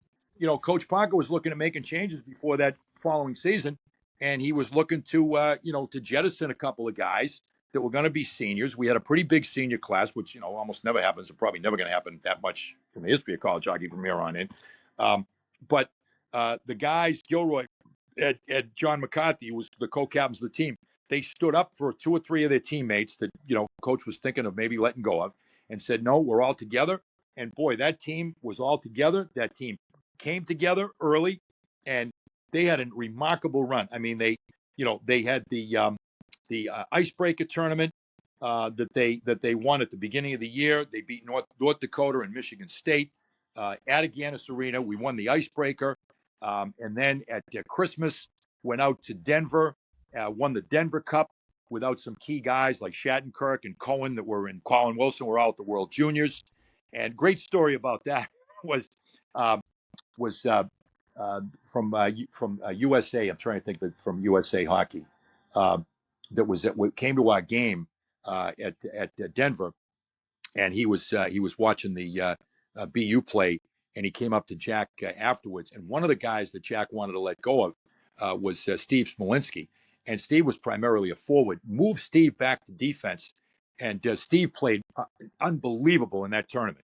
Coach Parker was looking at making changes before that following season, and he was looking to, to jettison a couple of guys that were going to be seniors. We had a pretty big senior class, which, almost never happens, and probably never going to happen that much from the history of college hockey from here on in. But the guys, Gilroy and John McCarthy, who was the co-captains of the team, they stood up for two or three of their teammates that, coach was thinking of maybe letting go of, and said, no, we're all together. And boy, that team was all together. That team came together early, and they had a remarkable run. I mean, they had the icebreaker tournament that they won at the beginning of the year. They beat North Dakota and Michigan State at Agganis Arena. We won the icebreaker, and then at Christmas went out to Denver, won the Denver Cup without some key guys like Shattenkirk and Cohen that were in. Colin Wilson were out at the World Juniors, and great story about that was from USA. I'm trying to think from USA Hockey. That came to our game at Denver, and he was watching the BU play, and he came up to Jack afterwards. And one of the guys that Jack wanted to let go of was Steve Smolinski, and Steve was primarily a forward. Moved Steve back to defense, and Steve played unbelievable in that tournament.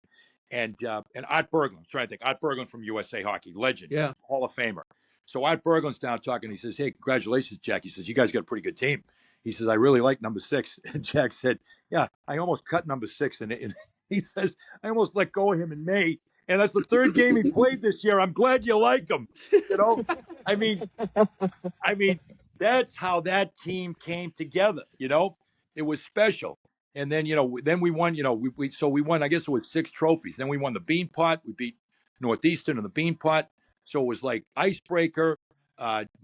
And Art Berglund, I'm trying to think, Art Berglund from USA Hockey, legend, Hall of Famer. So Art Berglund's down talking. He says, "Hey, congratulations, Jack." He says, "You guys got a pretty good team." He says, "I really like number 6." And Jack said, "Yeah, I almost cut number 6." And he says, "I almost let go of him in May. And that's the third game he played this year. I'm glad you like him." I mean, that's how that team came together. It was special. And then, then we won, we won, I guess it was 6 trophies. Then we won the Bean Pot. We beat Northeastern in the Bean Pot. So it was like icebreaker,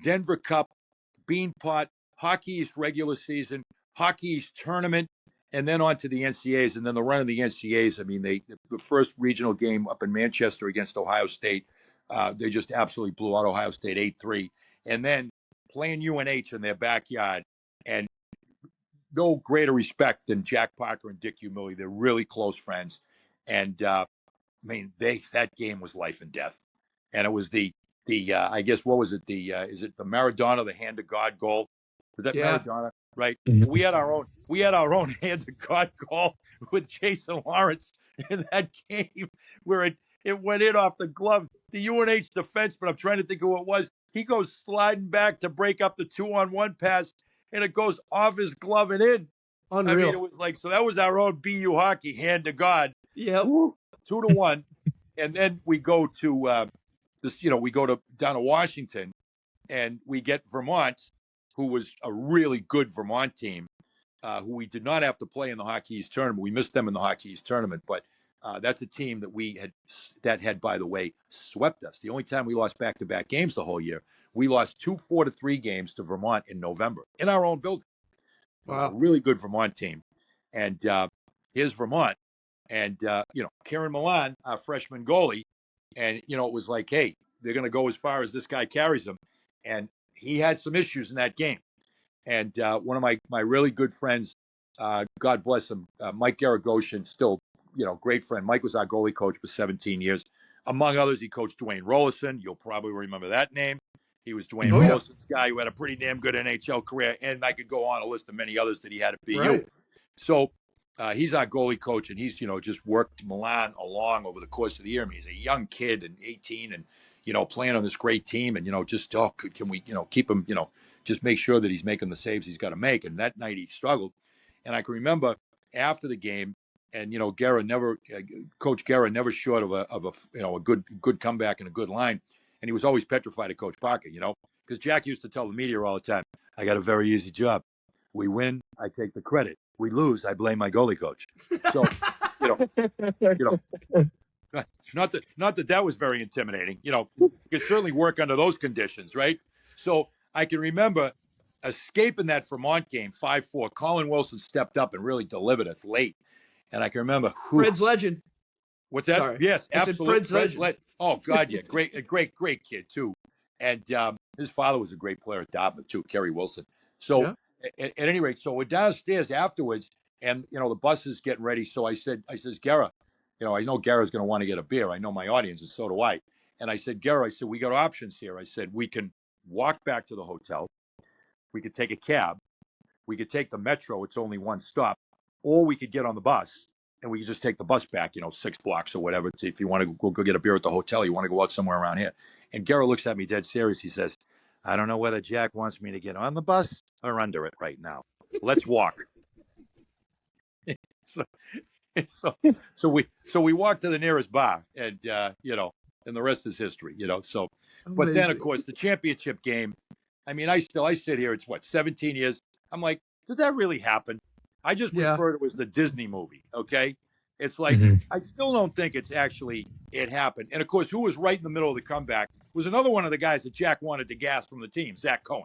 Denver Cup, Bean Pot, Hockey East regular season, Hockey East tournament, and then on to the NCAAs. And then the run of the NCAAs, I mean, the first regional game up in Manchester against Ohio State, they just absolutely blew out Ohio State 8-3. And then playing UNH in their backyard, and no greater respect than Jack Parker and Dick Umili. They're really close friends. And I mean, that game was life and death, and it was the I guess what was it, the is it the Maradona, the hand to God goal? Was that Yeah. Maradona? Right. Mhm. We had our own hand to God goal with Jason Lawrence in that game where it went in off the glove. The UNH defenseman, I'm trying to think of who it was. He goes sliding back to break up the 2-on-1 pass, and it goes off his glove and in. I mean, Unreal. it was like, so that was our own BU hockey, hand to God. Yep. Woo, 2-1. And then we go to we go down to Washington, and we get Vermont, who was a really good Vermont team, who we did not have to play in the Hockey East tournament. We missed them in the Hockey East tournament, but that's a team that had, by the way, swept us. The only time we lost back-to-back games the whole year, we lost 2 4-3 games to Vermont in November in our own building. It was a Wow. really good Vermont team. And here's Vermont. And, Kieran Milan, our freshman goalie. And, it was like, hey, they're going to go as far as this guy carries them. And he had some issues in that game. And one of my really good friends, God bless him, Mike Garagoshin, still, great friend. Mike was our goalie coach for 17 years. Among others, he coached Dwayne Rollison. You'll probably remember that name. He was Dwayne Oh, yeah. Rollison's guy who had a pretty damn good NHL career, and I could go on a list of many others that he had at BU. Right. So he's our goalie coach, and he's just worked Milan along over the course of the year. I mean, he's a young kid and 18, and playing on this great team, and just can we keep him, just make sure that he's making the saves he's got to make. And that night he struggled, and I can remember after the game, and Coach Guerra never short of a good comeback and a good line. And he was always petrified of Coach Parker, because Jack used to tell the media all the time, I got a very easy job. We win, I take the credit. We lose, I blame my goalie coach. So, not that was very intimidating. You could certainly work under those conditions, right? So I can remember escaping that Vermont game 5-4. Colin Wilson stepped up and really delivered us late. And I can remember Fred's legend. What's that? Sorry. Yes, I said absolutely. Fred's legend. Oh God, yeah, great kid too. And his father was a great player at Dartmouth too, Kerry Wilson. So at any rate, so we're downstairs afterwards, and the bus is getting ready. So I says, Guerra, I know Guerra's going to want to get a beer. I know my audience, and so do I. And I said, Guerra, we got options here. I said, we can walk back to the hotel. We could take a cab. We could take the metro. It's only one stop. Or we could get on the bus, and we could just take the bus back, 6 blocks or whatever. If you want to go get a beer at the hotel, you want to go out somewhere around here. And Guerra looks at me dead serious. He says, I don't know whether Jack wants me to get on the bus or under it right now. Let's walk. So we walked to the nearest bar, and and the rest is history. So, but then of course the championship game. I mean, I sit here. It's 17 years. I'm like, did that really happen? I just refer to it as the Disney movie. Okay, it's like I still don't think it happened. And of course, who was right in the middle of the comeback was another one of the guys that Jack wanted to gas from the team, Zach Cohen.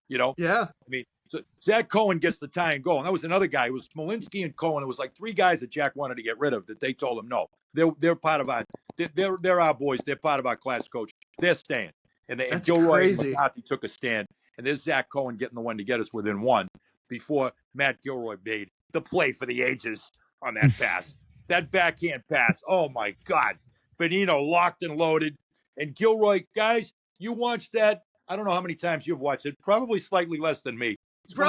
Yeah. I mean, so Zach Cohen gets the tying goal, and that was another guy. It was Smolinski and Cohen. It was like 3 guys that Jack wanted to get rid of that they told him no. They're part of they're our boys. They're part of our class coach. They're staying. And Gilroy and McCarthy took a stand. And there's Zach Cohen getting the one to get us within 1 before Matt Gilroy made the play for the ages on that pass. That backhand pass. Oh my God. Benino locked and loaded. And Gilroy, guys, you watched that. I don't know how many times you've watched it. Probably slightly less than me. It's one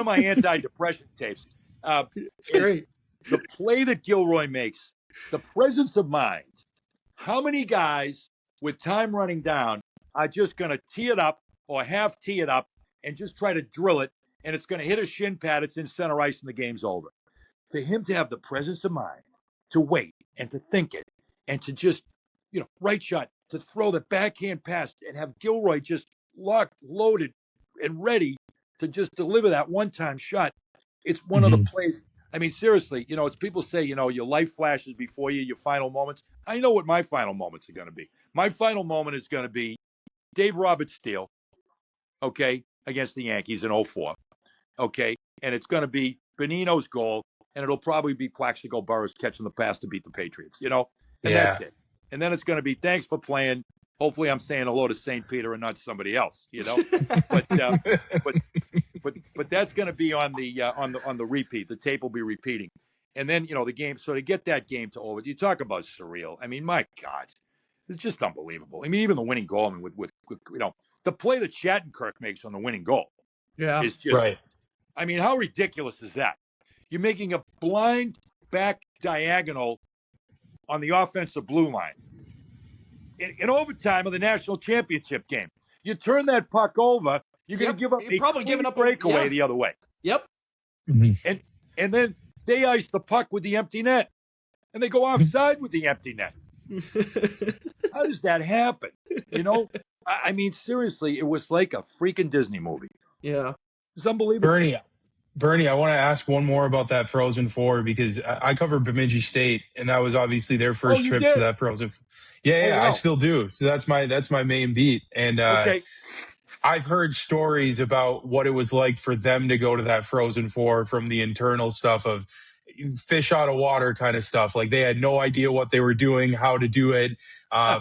of my anti-depression tapes. It's great. The play that Gilroy makes, the presence of mind. How many guys with time running down are just going to tee it up or half tee it up and just try to drill it, and it's going to hit a shin pad, it's in center ice, and the game's over. For him to have the presence of mind to wait and to think it and to just, right shot, to throw the backhand pass and have Gilroy just locked, loaded, and ready to just deliver that one-time shot. It's one of the plays. I mean, seriously, it's people say, your life flashes before you, your final moments. I know what my final moments are going to be. My final moment is going to be Dave Roberts steal, okay, against the Yankees in 2004, okay? And it's going to be Benino's goal, and it'll probably be Plaxico Burress catching the pass to beat the Patriots, And that's it. And then it's going to be thanks for playing. Hopefully I'm saying hello to St. Peter and not somebody else, But that's going to be on the repeat. The tape will be repeating. And then, the game, so to get that game to over, you talk about surreal. I mean, my God, it's just unbelievable. I mean, even the winning goal, I mean, with the play that Shattenkirk makes on the winning goal Yeah. is just, Right. I mean, how ridiculous is that? You're making a blind back diagonal on the offensive blue line in overtime of the national championship game. You turn that puck over, you're going to give up You're a probably clean giving up breakaway the other way. Yep. And then they ice the puck with the empty net, and they go offside with the empty net. How does that happen? I mean, seriously, it was like a freaking Disney movie. Yeah. It's unbelievable. Bernie, I want to ask one more about that Frozen Four because I covered Bemidji State, and that was obviously their first you trip did? to that Frozen. Yeah, wow. I still do. So that's my main beat, and Okay. I've heard stories about what it was like for them to go to that Frozen Four, from the internal stuff of fish out of water kind of stuff. Like they had no idea what they were doing, how to do it.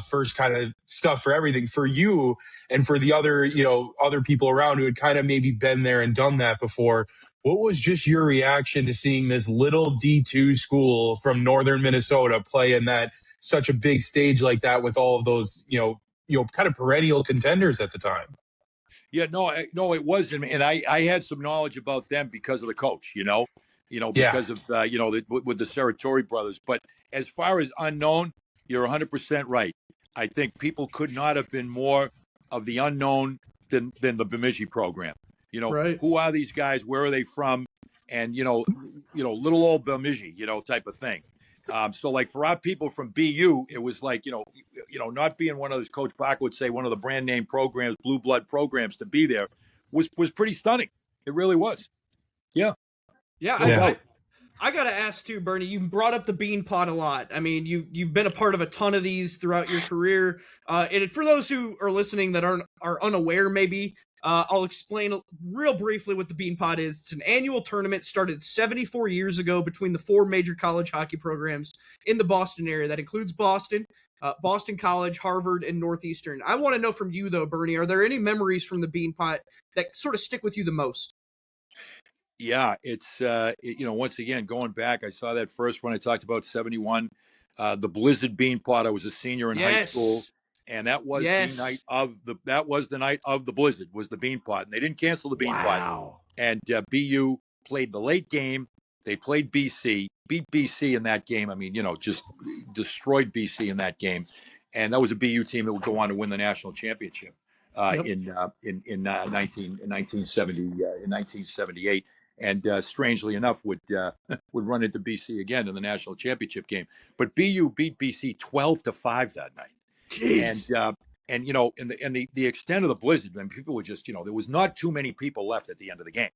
First kind of stuff for everything for you and for the other people around who had kind of maybe been there and done that before. What was just your reaction to seeing this little D2 school from northern Minnesota play in that such a big stage like that with all of those, kind of perennial contenders at the time? Yeah, no, it wasn't, and I had some knowledge about them because of the coach, because of with the Serratori brothers. But as far as unknown, you're 100% right. I think people could not have been more of the unknown than the Bemidji program. Right. Who are these guys? Where are they from? And little old Bemidji, type of thing. So like for our people from BU, it was like, not being one of those, Coach Bach would say, one of the brand name programs, blue blood programs, to be there was pretty stunning. It really was. Yeah. Yeah. I got to ask too, Bernie, you brought up the bean pot a lot. I mean, you've been a part of a ton of these throughout your career. And for those who are listening that are unaware, maybe, I'll explain real briefly what the Bean Pot is. It's an annual tournament started 74 years ago between the 4 major college hockey programs in the Boston area. That includes Boston, Boston College, Harvard, and Northeastern. I want to know from you, though, Bernie, are there any memories from the Bean Pot that sort of stick with you the most? Yeah, it's, once again, going back, I saw that first one I talked about, 71, the Blizzard Bean Pot. I was a senior in high school. And that was the night of the Blizzard, was the Bean Pot. And they didn't cancel the Bean Pot. And BU played the late game. They played BC, beat BC in that game. I mean, just destroyed BC in that game. And that was a BU team that would go on to win the national championship in 1978. And strangely enough, would run into BC again in the national championship game. But BU beat BC 12-5 that night. Jeez. And the extent of the Blizzard, I mean, people were just, there was not too many people left at the end of the game.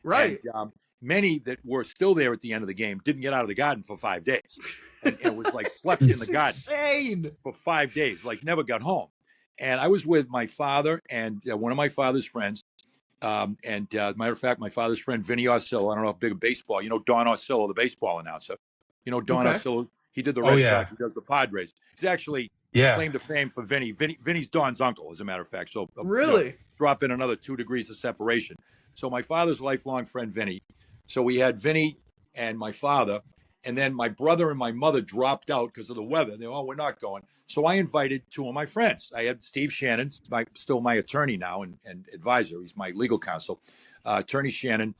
Right. And many that were still there at the end of the game didn't get out of the garden for 5 days. And it was like slept in the garden for 5 days, like never got home. And I was with my father and one of my father's friends. Matter of fact, my father's friend, Vinny Oscillo, I don't know how big a baseball, Don Oscillo, the baseball announcer. Don Oscillo, he did the Red Sox, he does the Padres. He's actually claim to fame for Vinny. Vinny's Don's uncle, as a matter of fact. So really, drop in another 2 degrees of separation. So my father's lifelong friend, Vinny. So we had Vinny and my father, and then my brother and my mother dropped out because of the weather. They we're not going. So I invited 2 of my friends. I had Steve Shannon, still my attorney now and advisor. He's my legal counsel. Attorney Shannon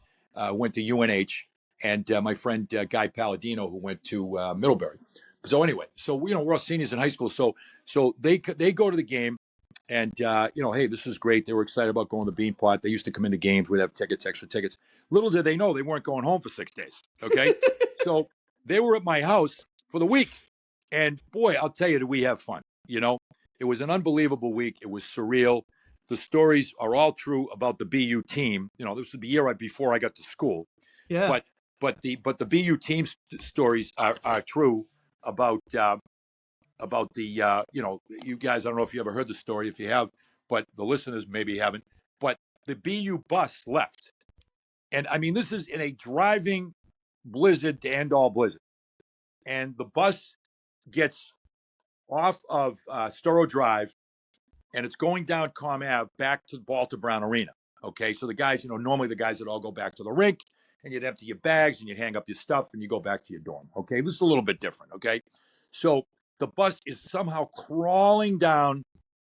went to UNH, and my friend Guy Palladino, who went to Middlebury. So anyway, so we're all seniors in high school. So they go to the game, and hey, this is great. They were excited about going to the Bean Pot. They used to come into games. We'd have tickets, extra tickets. Little did they know they weren't going home for 6 days. Okay, so they were at my house for the week, and boy, I'll tell you, did we have fun? It was an unbelievable week. It was surreal. The stories are all true about the BU team. This was the year right before I got to school. Yeah. But the BU team stories are true about the you guys. I don't know if you ever heard the story. If you have, but the listeners maybe haven't. But the BU bus left, and I mean this is in a driving blizzard to end all blizzard, and the bus gets off of Storrow Drive, and it's going down Com Ave back to Walter Brown Arena. Okay, so the guys, normally the guys that all go back to the rink, and you'd empty your bags and you'd hang up your stuff and you go back to your dorm. Okay, this is a little bit different. Okay, so the bus is somehow crawling down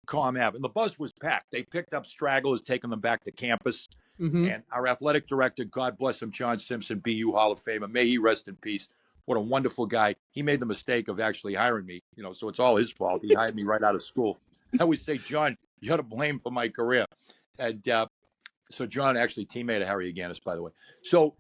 Comm Ave, and the bus was packed. They picked up stragglers, taking them back to campus. And our athletic director, God bless him, John Simpson, BU Hall of Famer, may he rest in peace. What a wonderful guy. He made the mistake of actually hiring me, so it's all his fault. He hired me right out of school. I always say, John, you're to blame for my career. And so John actually teammate of Harry Agganis, by the way. So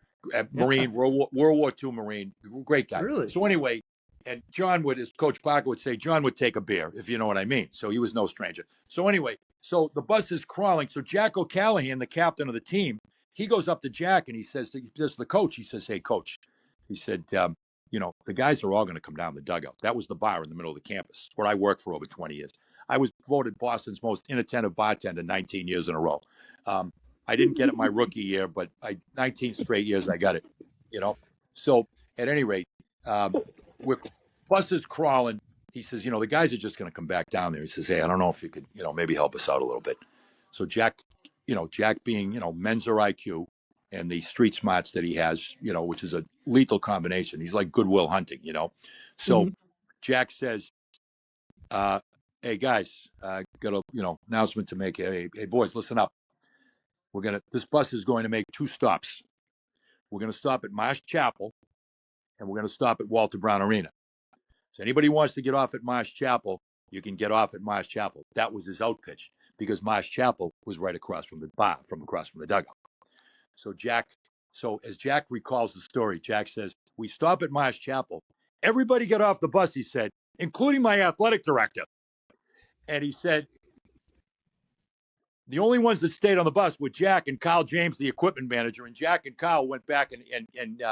Marine, World War II Marine, great guy. Really? So anyway, and John would, as Coach Parker would say, John would take a beer, if you know what I mean. So he was no stranger. So anyway, so the bus is crawling. So Jack O'Callahan, the captain of the team, he goes up to Jack and he says to the coach, he says, hey, coach, he said, the guys are all going to come down the dugout. That was the bar in the middle of the campus where I worked for over 20 years. I was voted Boston's most inattentive bartender 19 years in a row. I didn't get it my rookie year, but 19 straight years I got it, So at any rate, with buses crawling, he says, the guys are just going to come back down there. He says, hey, I don't know if you could, maybe help us out a little bit. So Jack being, Menzer IQ and the street smarts that he has, which is a lethal combination. He's like Goodwill Hunting, So Jack says, hey guys, got a, announcement to make. Hey boys, listen up. This bus is going to make 2 stops. We're going to stop at Marsh Chapel and we're going to stop at Walter Brown Arena. So anybody wants to get off at Marsh Chapel, you can get off at Marsh Chapel. That was his out pitch because Marsh Chapel was right across from the bar, from across from the dugout. So as Jack recalls the story, Jack says, we stop at Marsh Chapel. Everybody got off the bus, he said, including my athletic director. And he said, the only ones that stayed on the bus were Jack and Kyle James, the equipment manager. And Jack and Kyle went back and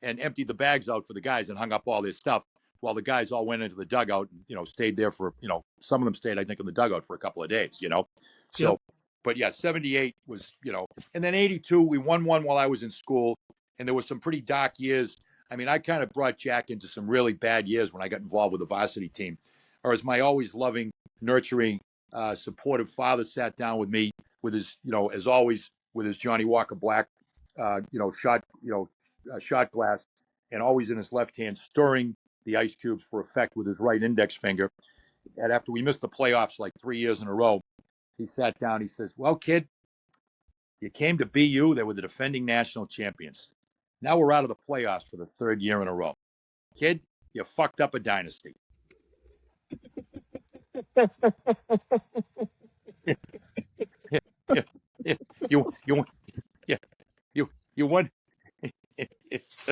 emptied the bags out for the guys and hung up all their stuff while the guys all went into the dugout and, stayed there for, some of them stayed, I think, in the dugout for a couple of days, So, yep. But yeah, 78 was, and then 82, we won one while I was in school. And there were some pretty dark years. I mean, I kind of brought Jack into some really bad years when I got involved with the varsity team. Or as my always loving, nurturing, supportive father sat down with me with his, as always, with his Johnny Walker Black, shot glass, and always in his left hand, stirring the ice cubes for effect with his right index finger. And after we missed the playoffs like 3 years in a row, he sat down. He says, well, kid, you came to BU. They were the defending national champions. Now we're out of the playoffs for the 3rd year in a row. Kid, you fucked up a dynasty. You won. It's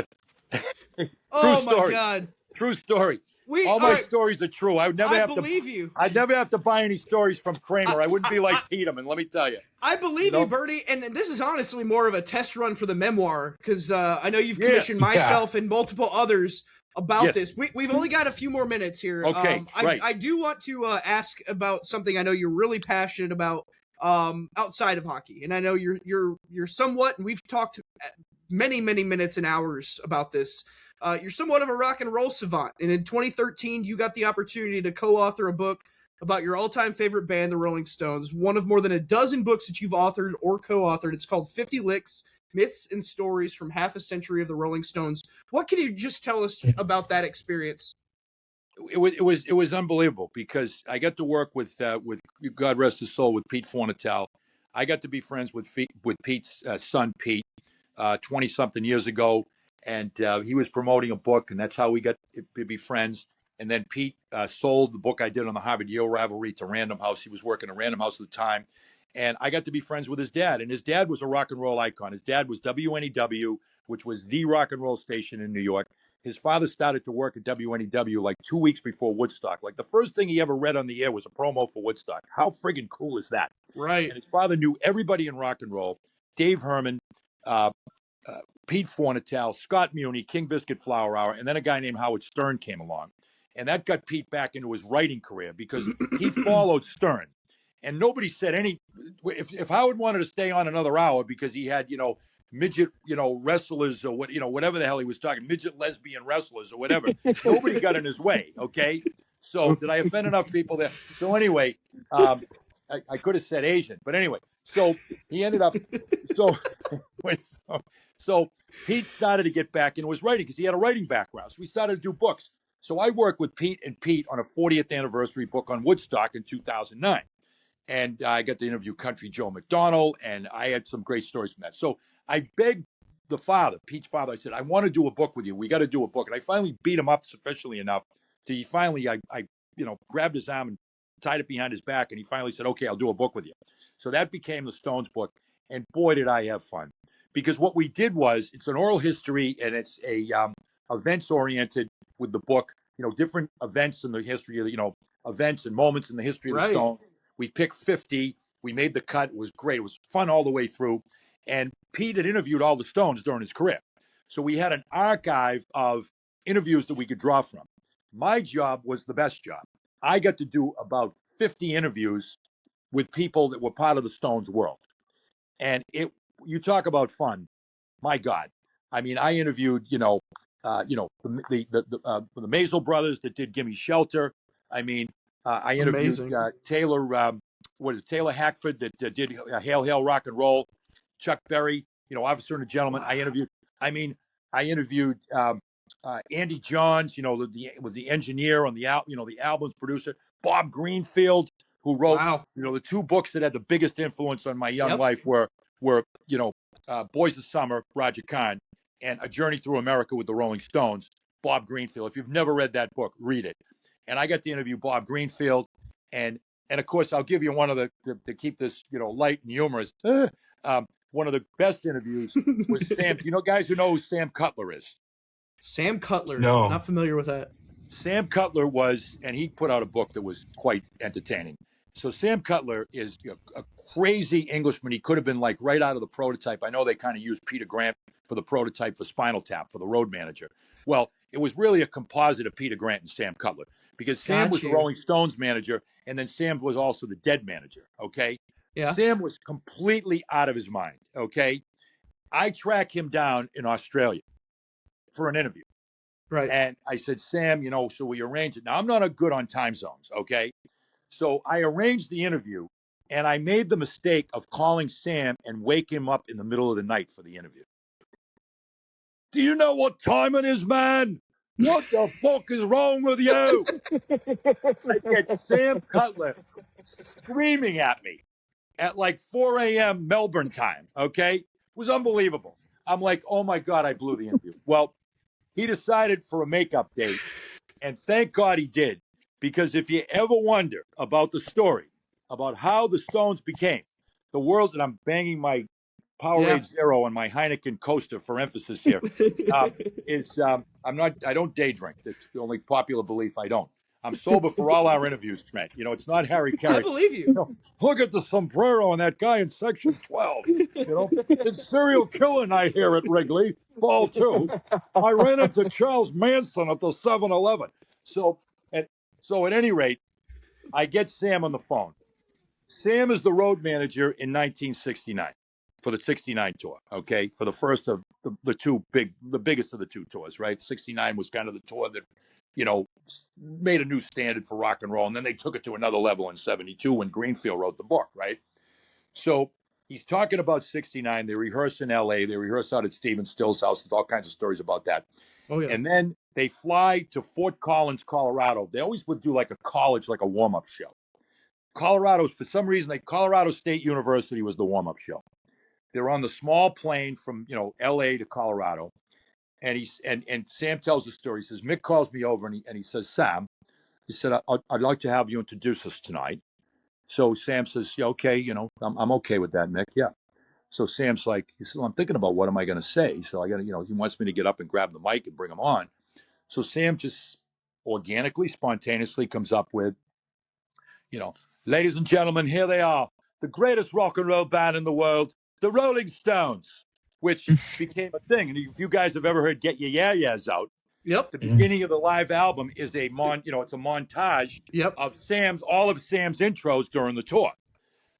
oh true story. My God! True story. All my stories are true. I would never believe you. I'd never have to buy any stories from Kramer. I wouldn't be like Peterman. Let me tell you. I believe you, Bernie. And this is honestly more of a test run for the memoir because I know you've commissioned myself and multiple others about this. We've only got a few more minutes here. Okay, right. I do want to ask about something I know you're really passionate about outside of hockey, and I know you're somewhat, and we've talked many minutes and hours about this. You're somewhat of a rock and roll savant, and in 2013, you got the opportunity to co-author a book about your all-time favorite band, the Rolling Stones. One of more than a dozen books that you've authored or co-authored. It's called 50 Licks, Myths and Stories from Half a Century of the Rolling Stones. What can you just tell us about that experience? It was unbelievable because I got to work with God rest his soul, with Pete Fornatale. I got to be friends with Pete's son, Pete, 20-something years ago. And he was promoting a book, and that's how we got to be friends. And then Pete sold the book I did on the Harvard-Yale rivalry to Random House. He was working at Random House at the time. And I got to be friends with his dad. And his dad was a rock and roll icon. His dad was WNEW, which was the rock and roll station in New York. His father started to work at WNEW like 2 weeks before Woodstock. Like the first thing he ever read on the air was a promo for Woodstock. How friggin' cool is that? Right. And his father knew everybody in rock and roll. Dave Herman, Pete Fornatale, Scott Muni, King Biscuit Flower Hour, and then a guy named Howard Stern came along. And that got Pete back into his writing career because he followed Stern. And nobody said any – if Howard wanted to stay on another hour because he had, midget, wrestlers or whatever the hell he was talking, midget lesbian wrestlers or whatever, nobody got in his way, okay? So did I offend enough people there? So anyway, I could have said Asian. But anyway, so he ended up – so Pete started to get back into his writing because he had a writing background. So we started to do books. So I worked with Pete on a 40th anniversary book on Woodstock in 2009. And I got to interview Country Joe McDonald, and I had some great stories from that. So I begged the father, Pete's father, I said, I want to do a book with you. We got to do a book. And I finally beat him up sufficiently enough to he finally, I grabbed his arm and tied it behind his back. And he finally said, okay, I'll do a book with you. So that became the Stones book. And boy, did I have fun. Because what we did was, it's an oral history and it's a events oriented with the book, different events in the history of, events and moments in the history of the Stones. We picked 50. We made the cut. It was great. It was fun all the way through. And Pete had interviewed all the Stones during his career. So we had an archive of interviews that we could draw from. My job was the best job. I got to do about 50 interviews with people that were part of the Stones world. And you talk about fun. My God. I mean, I interviewed, the Maisel brothers that did Gimme Shelter. I mean, I interviewed Taylor, Taylor Hackford that did Hail, Hail, Rock and Roll. Chuck Berry, Officer and a Gentleman. Wow. I interviewed Andy Johns, with the engineer on the album's producer. Bob Greenfield, who wrote, the two books that had the biggest influence on my young life were Boys of Summer, Roger Kahn, and A Journey Through America with the Rolling Stones, Bob Greenfield. If you've never read that book, read it. And I got to interview Bob Greenfield, and of course, I'll give you one of to keep this, light and humorous. One of the best interviews was Sam. Guys who know who Sam Cutler is? Sam Cutler. No. Not familiar with that. Sam Cutler and he put out a book that was quite entertaining. So Sam Cutler is a crazy Englishman. He could have been like right out of the Prototype. I know they kind of used Peter Grant for the Prototype for Spinal Tap, for the road manager. Well, it was really a composite of Peter Grant and Sam Cutler, because Sam was the Rolling Stones manager, and then Sam was also the Dead manager, okay? Yeah. Sam was completely out of his mind, okay? I track him down in Australia for an interview. Right. And I said, Sam, so we arranged it. Now, I'm not good on time zones, okay? So I arranged the interview, and I made the mistake of calling Sam and wake him up in the middle of the night for the interview. Do you know what time it is, man? What the fuck is wrong with you? I get Sam Cutler screaming at me at like 4 a.m. Melbourne time, okay? It was unbelievable. I'm like, oh, my God, I blew the interview. Well, he decided for a makeup date, and thank God he did, because if you ever wonder about the story, about how the Stones became the world's, and I'm banging my Powerade Zero on my Heineken coaster for emphasis here, I don't day drink. That's the only popular belief I don't. I'm sober for all our interviews, Trent. It's not Harry Carey. I believe you. Look at the sombrero on that guy in section 12. It's serial killer night here at Wrigley. Ball 2. I ran into Charles Manson at the 7-Eleven. So at any rate, I get Sam on the phone. Sam is the road manager in 1969 for the 69 tour, okay? For the first of the biggest of the two tours, right? 69 was kind of the tour that, made a new standard for rock and roll. And then they took it to another level in 72 when Greenfield wrote the book, right? So he's talking about 69. They rehearse in LA. They rehearse out at Stephen Still's house. There's all kinds of stories about that. Oh, yeah. And then they fly to Fort Collins, Colorado. They always would do like a college, like a warm-up show. Colorado, for some reason, Colorado State University was the warm-up show. They're on the small plane from, LA to Colorado. And and Sam tells the story. He says, Mick calls me over and he says, Sam, he said, I'd like to have you introduce us tonight. So Sam says, yeah, okay, I'm okay with that, Mick. Yeah. So Sam's like, he said, well, I'm thinking about what am I going to say? So I got to, he wants me to get up and grab the mic and bring him on. So Sam just organically, spontaneously comes up with, ladies and gentlemen, here they are, the greatest rock and roll band in the world, the Rolling Stones, which became a thing. And if you guys have ever heard Get Your Yeah-Yeahs Out, the beginning of the live album is it's a montage of all of Sam's intros during the tour.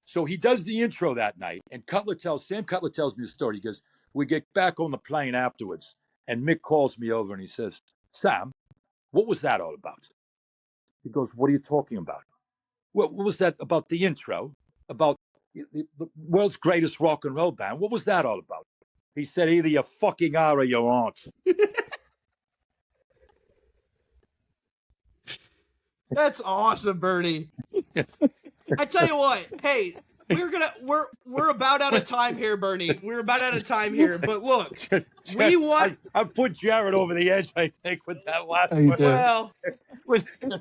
So he does the intro that night, and Sam Cutler tells me the story. He goes, we get back on the plane afterwards, and Mick calls me over and he says, Sam, what was that all about? He goes, what are you talking about? What was that about the intro? About the world's greatest rock and roll band? What was that all about? He said, either you fucking are or you aren't. That's awesome, Bernie. I tell you what, hey, we're about out of time here, Bernie. We're about out of time here. But look, we want. I put Jared over the edge, I think, with that last You one. did. Well,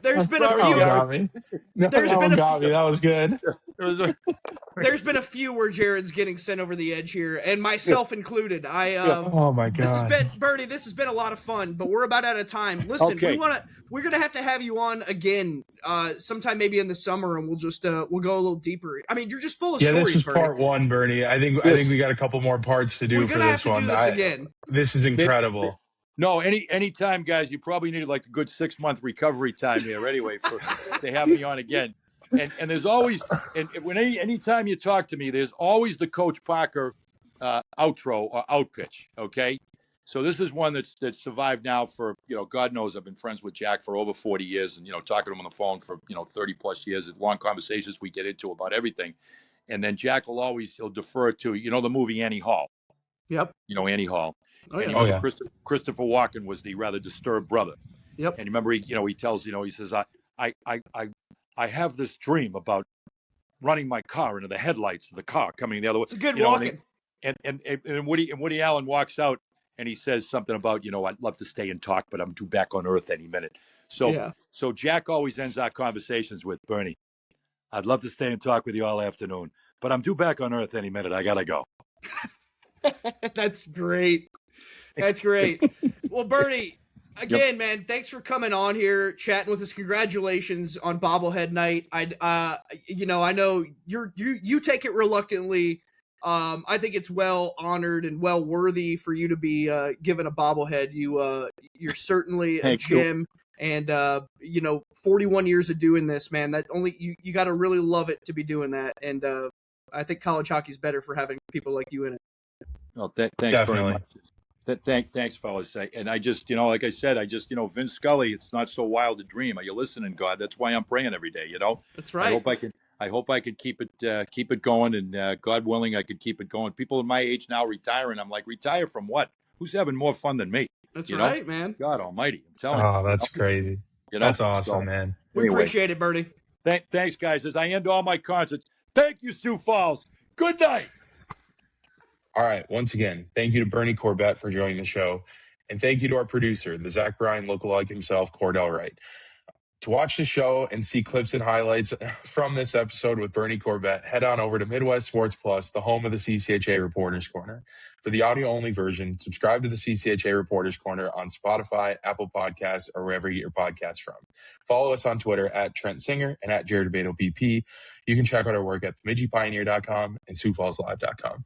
there's been a That few. one got me. There's That been one a got me. That was good. There's been a few where Jared's getting sent over the edge here, and myself included. Oh my This has god. been Bernie. This has been a lot of fun, but we're about out of time. Listen, Okay. we're gonna have to have you on again, sometime maybe in the summer, and we'll just we'll go a little deeper. I mean, you're just full of Yeah, stories. this was Bernie. part one, Bernie. I think we got a couple more parts to do We're for gonna this have to one. do this again. This is incredible. No, anytime, guys. You probably needed like a good 6-month recovery time here, anyway, to have me on again. And there's always, and when anytime you talk to me, there's always the Coach Parker outro or outpitch. Okay, so this is one that's survived now for God knows I've been friends with Jack for over 40 years, and talking to him on the phone for 30 plus years. It's long conversations we get into about everything, and then Jack he'll defer to the movie Annie Hall. Yep. Annie Hall. Oh, And yeah. you remember Christopher Walken was the rather disturbed brother. Yep. And you remember he tells he says I have this dream about running my car into the headlights of the car coming the other way. It's a good walking. And Woody Allen walks out and he says something about I'd love to stay and talk, but I'm due back on Earth any minute. So Jack always ends our conversations with, Bernie, I'd love to stay and talk with you all afternoon, but I'm due back on Earth any minute. I gotta go. That's great. That's great. Well, Bernie, again, man, thanks for coming on here, chatting with us. Congratulations on Bobblehead Night. I know you take it reluctantly. I think it's well honored and well worthy for you to be given a bobblehead. You're certainly a gem, and 41 years of doing this, man. That only you got to really love it to be doing that. And I think college hockey's better for having people like you in it. Well, thanks Definitely. very much. Thanks, fellas. And I just, like I said, Vince Scully, it's not so wild a dream. Are you listening, God? That's why I'm praying every day, That's right. I hope I can keep it going, and God willing, I could keep it going. People in my age now retiring, I'm like, retire from what? Who's having more fun than me? That's right, man. God almighty. I'm telling you. Oh, that's crazy. That's awesome, man. We appreciate it, Bernie. Thanks, guys. As I end all my concerts, thank you, Sioux Falls. Good night. All right. Once again, thank you to Bernie Corbett for joining the show. And thank you to our producer, the Zach Bryan lookalike himself, Cordell Wright. To watch the show and see clips and highlights from this episode with Bernie Corbett, head on over to Midwest Sports Plus, the home of the CCHA Reporters Corner. For the audio-only version, subscribe to the CCHA Reporters Corner on Spotify, Apple Podcasts, or wherever you get your podcasts from. Follow us on Twitter at Trent Singer and at Jared Beto BP. You can check out our work at BemidjiPioneer.com and SiouxFallsLive.com.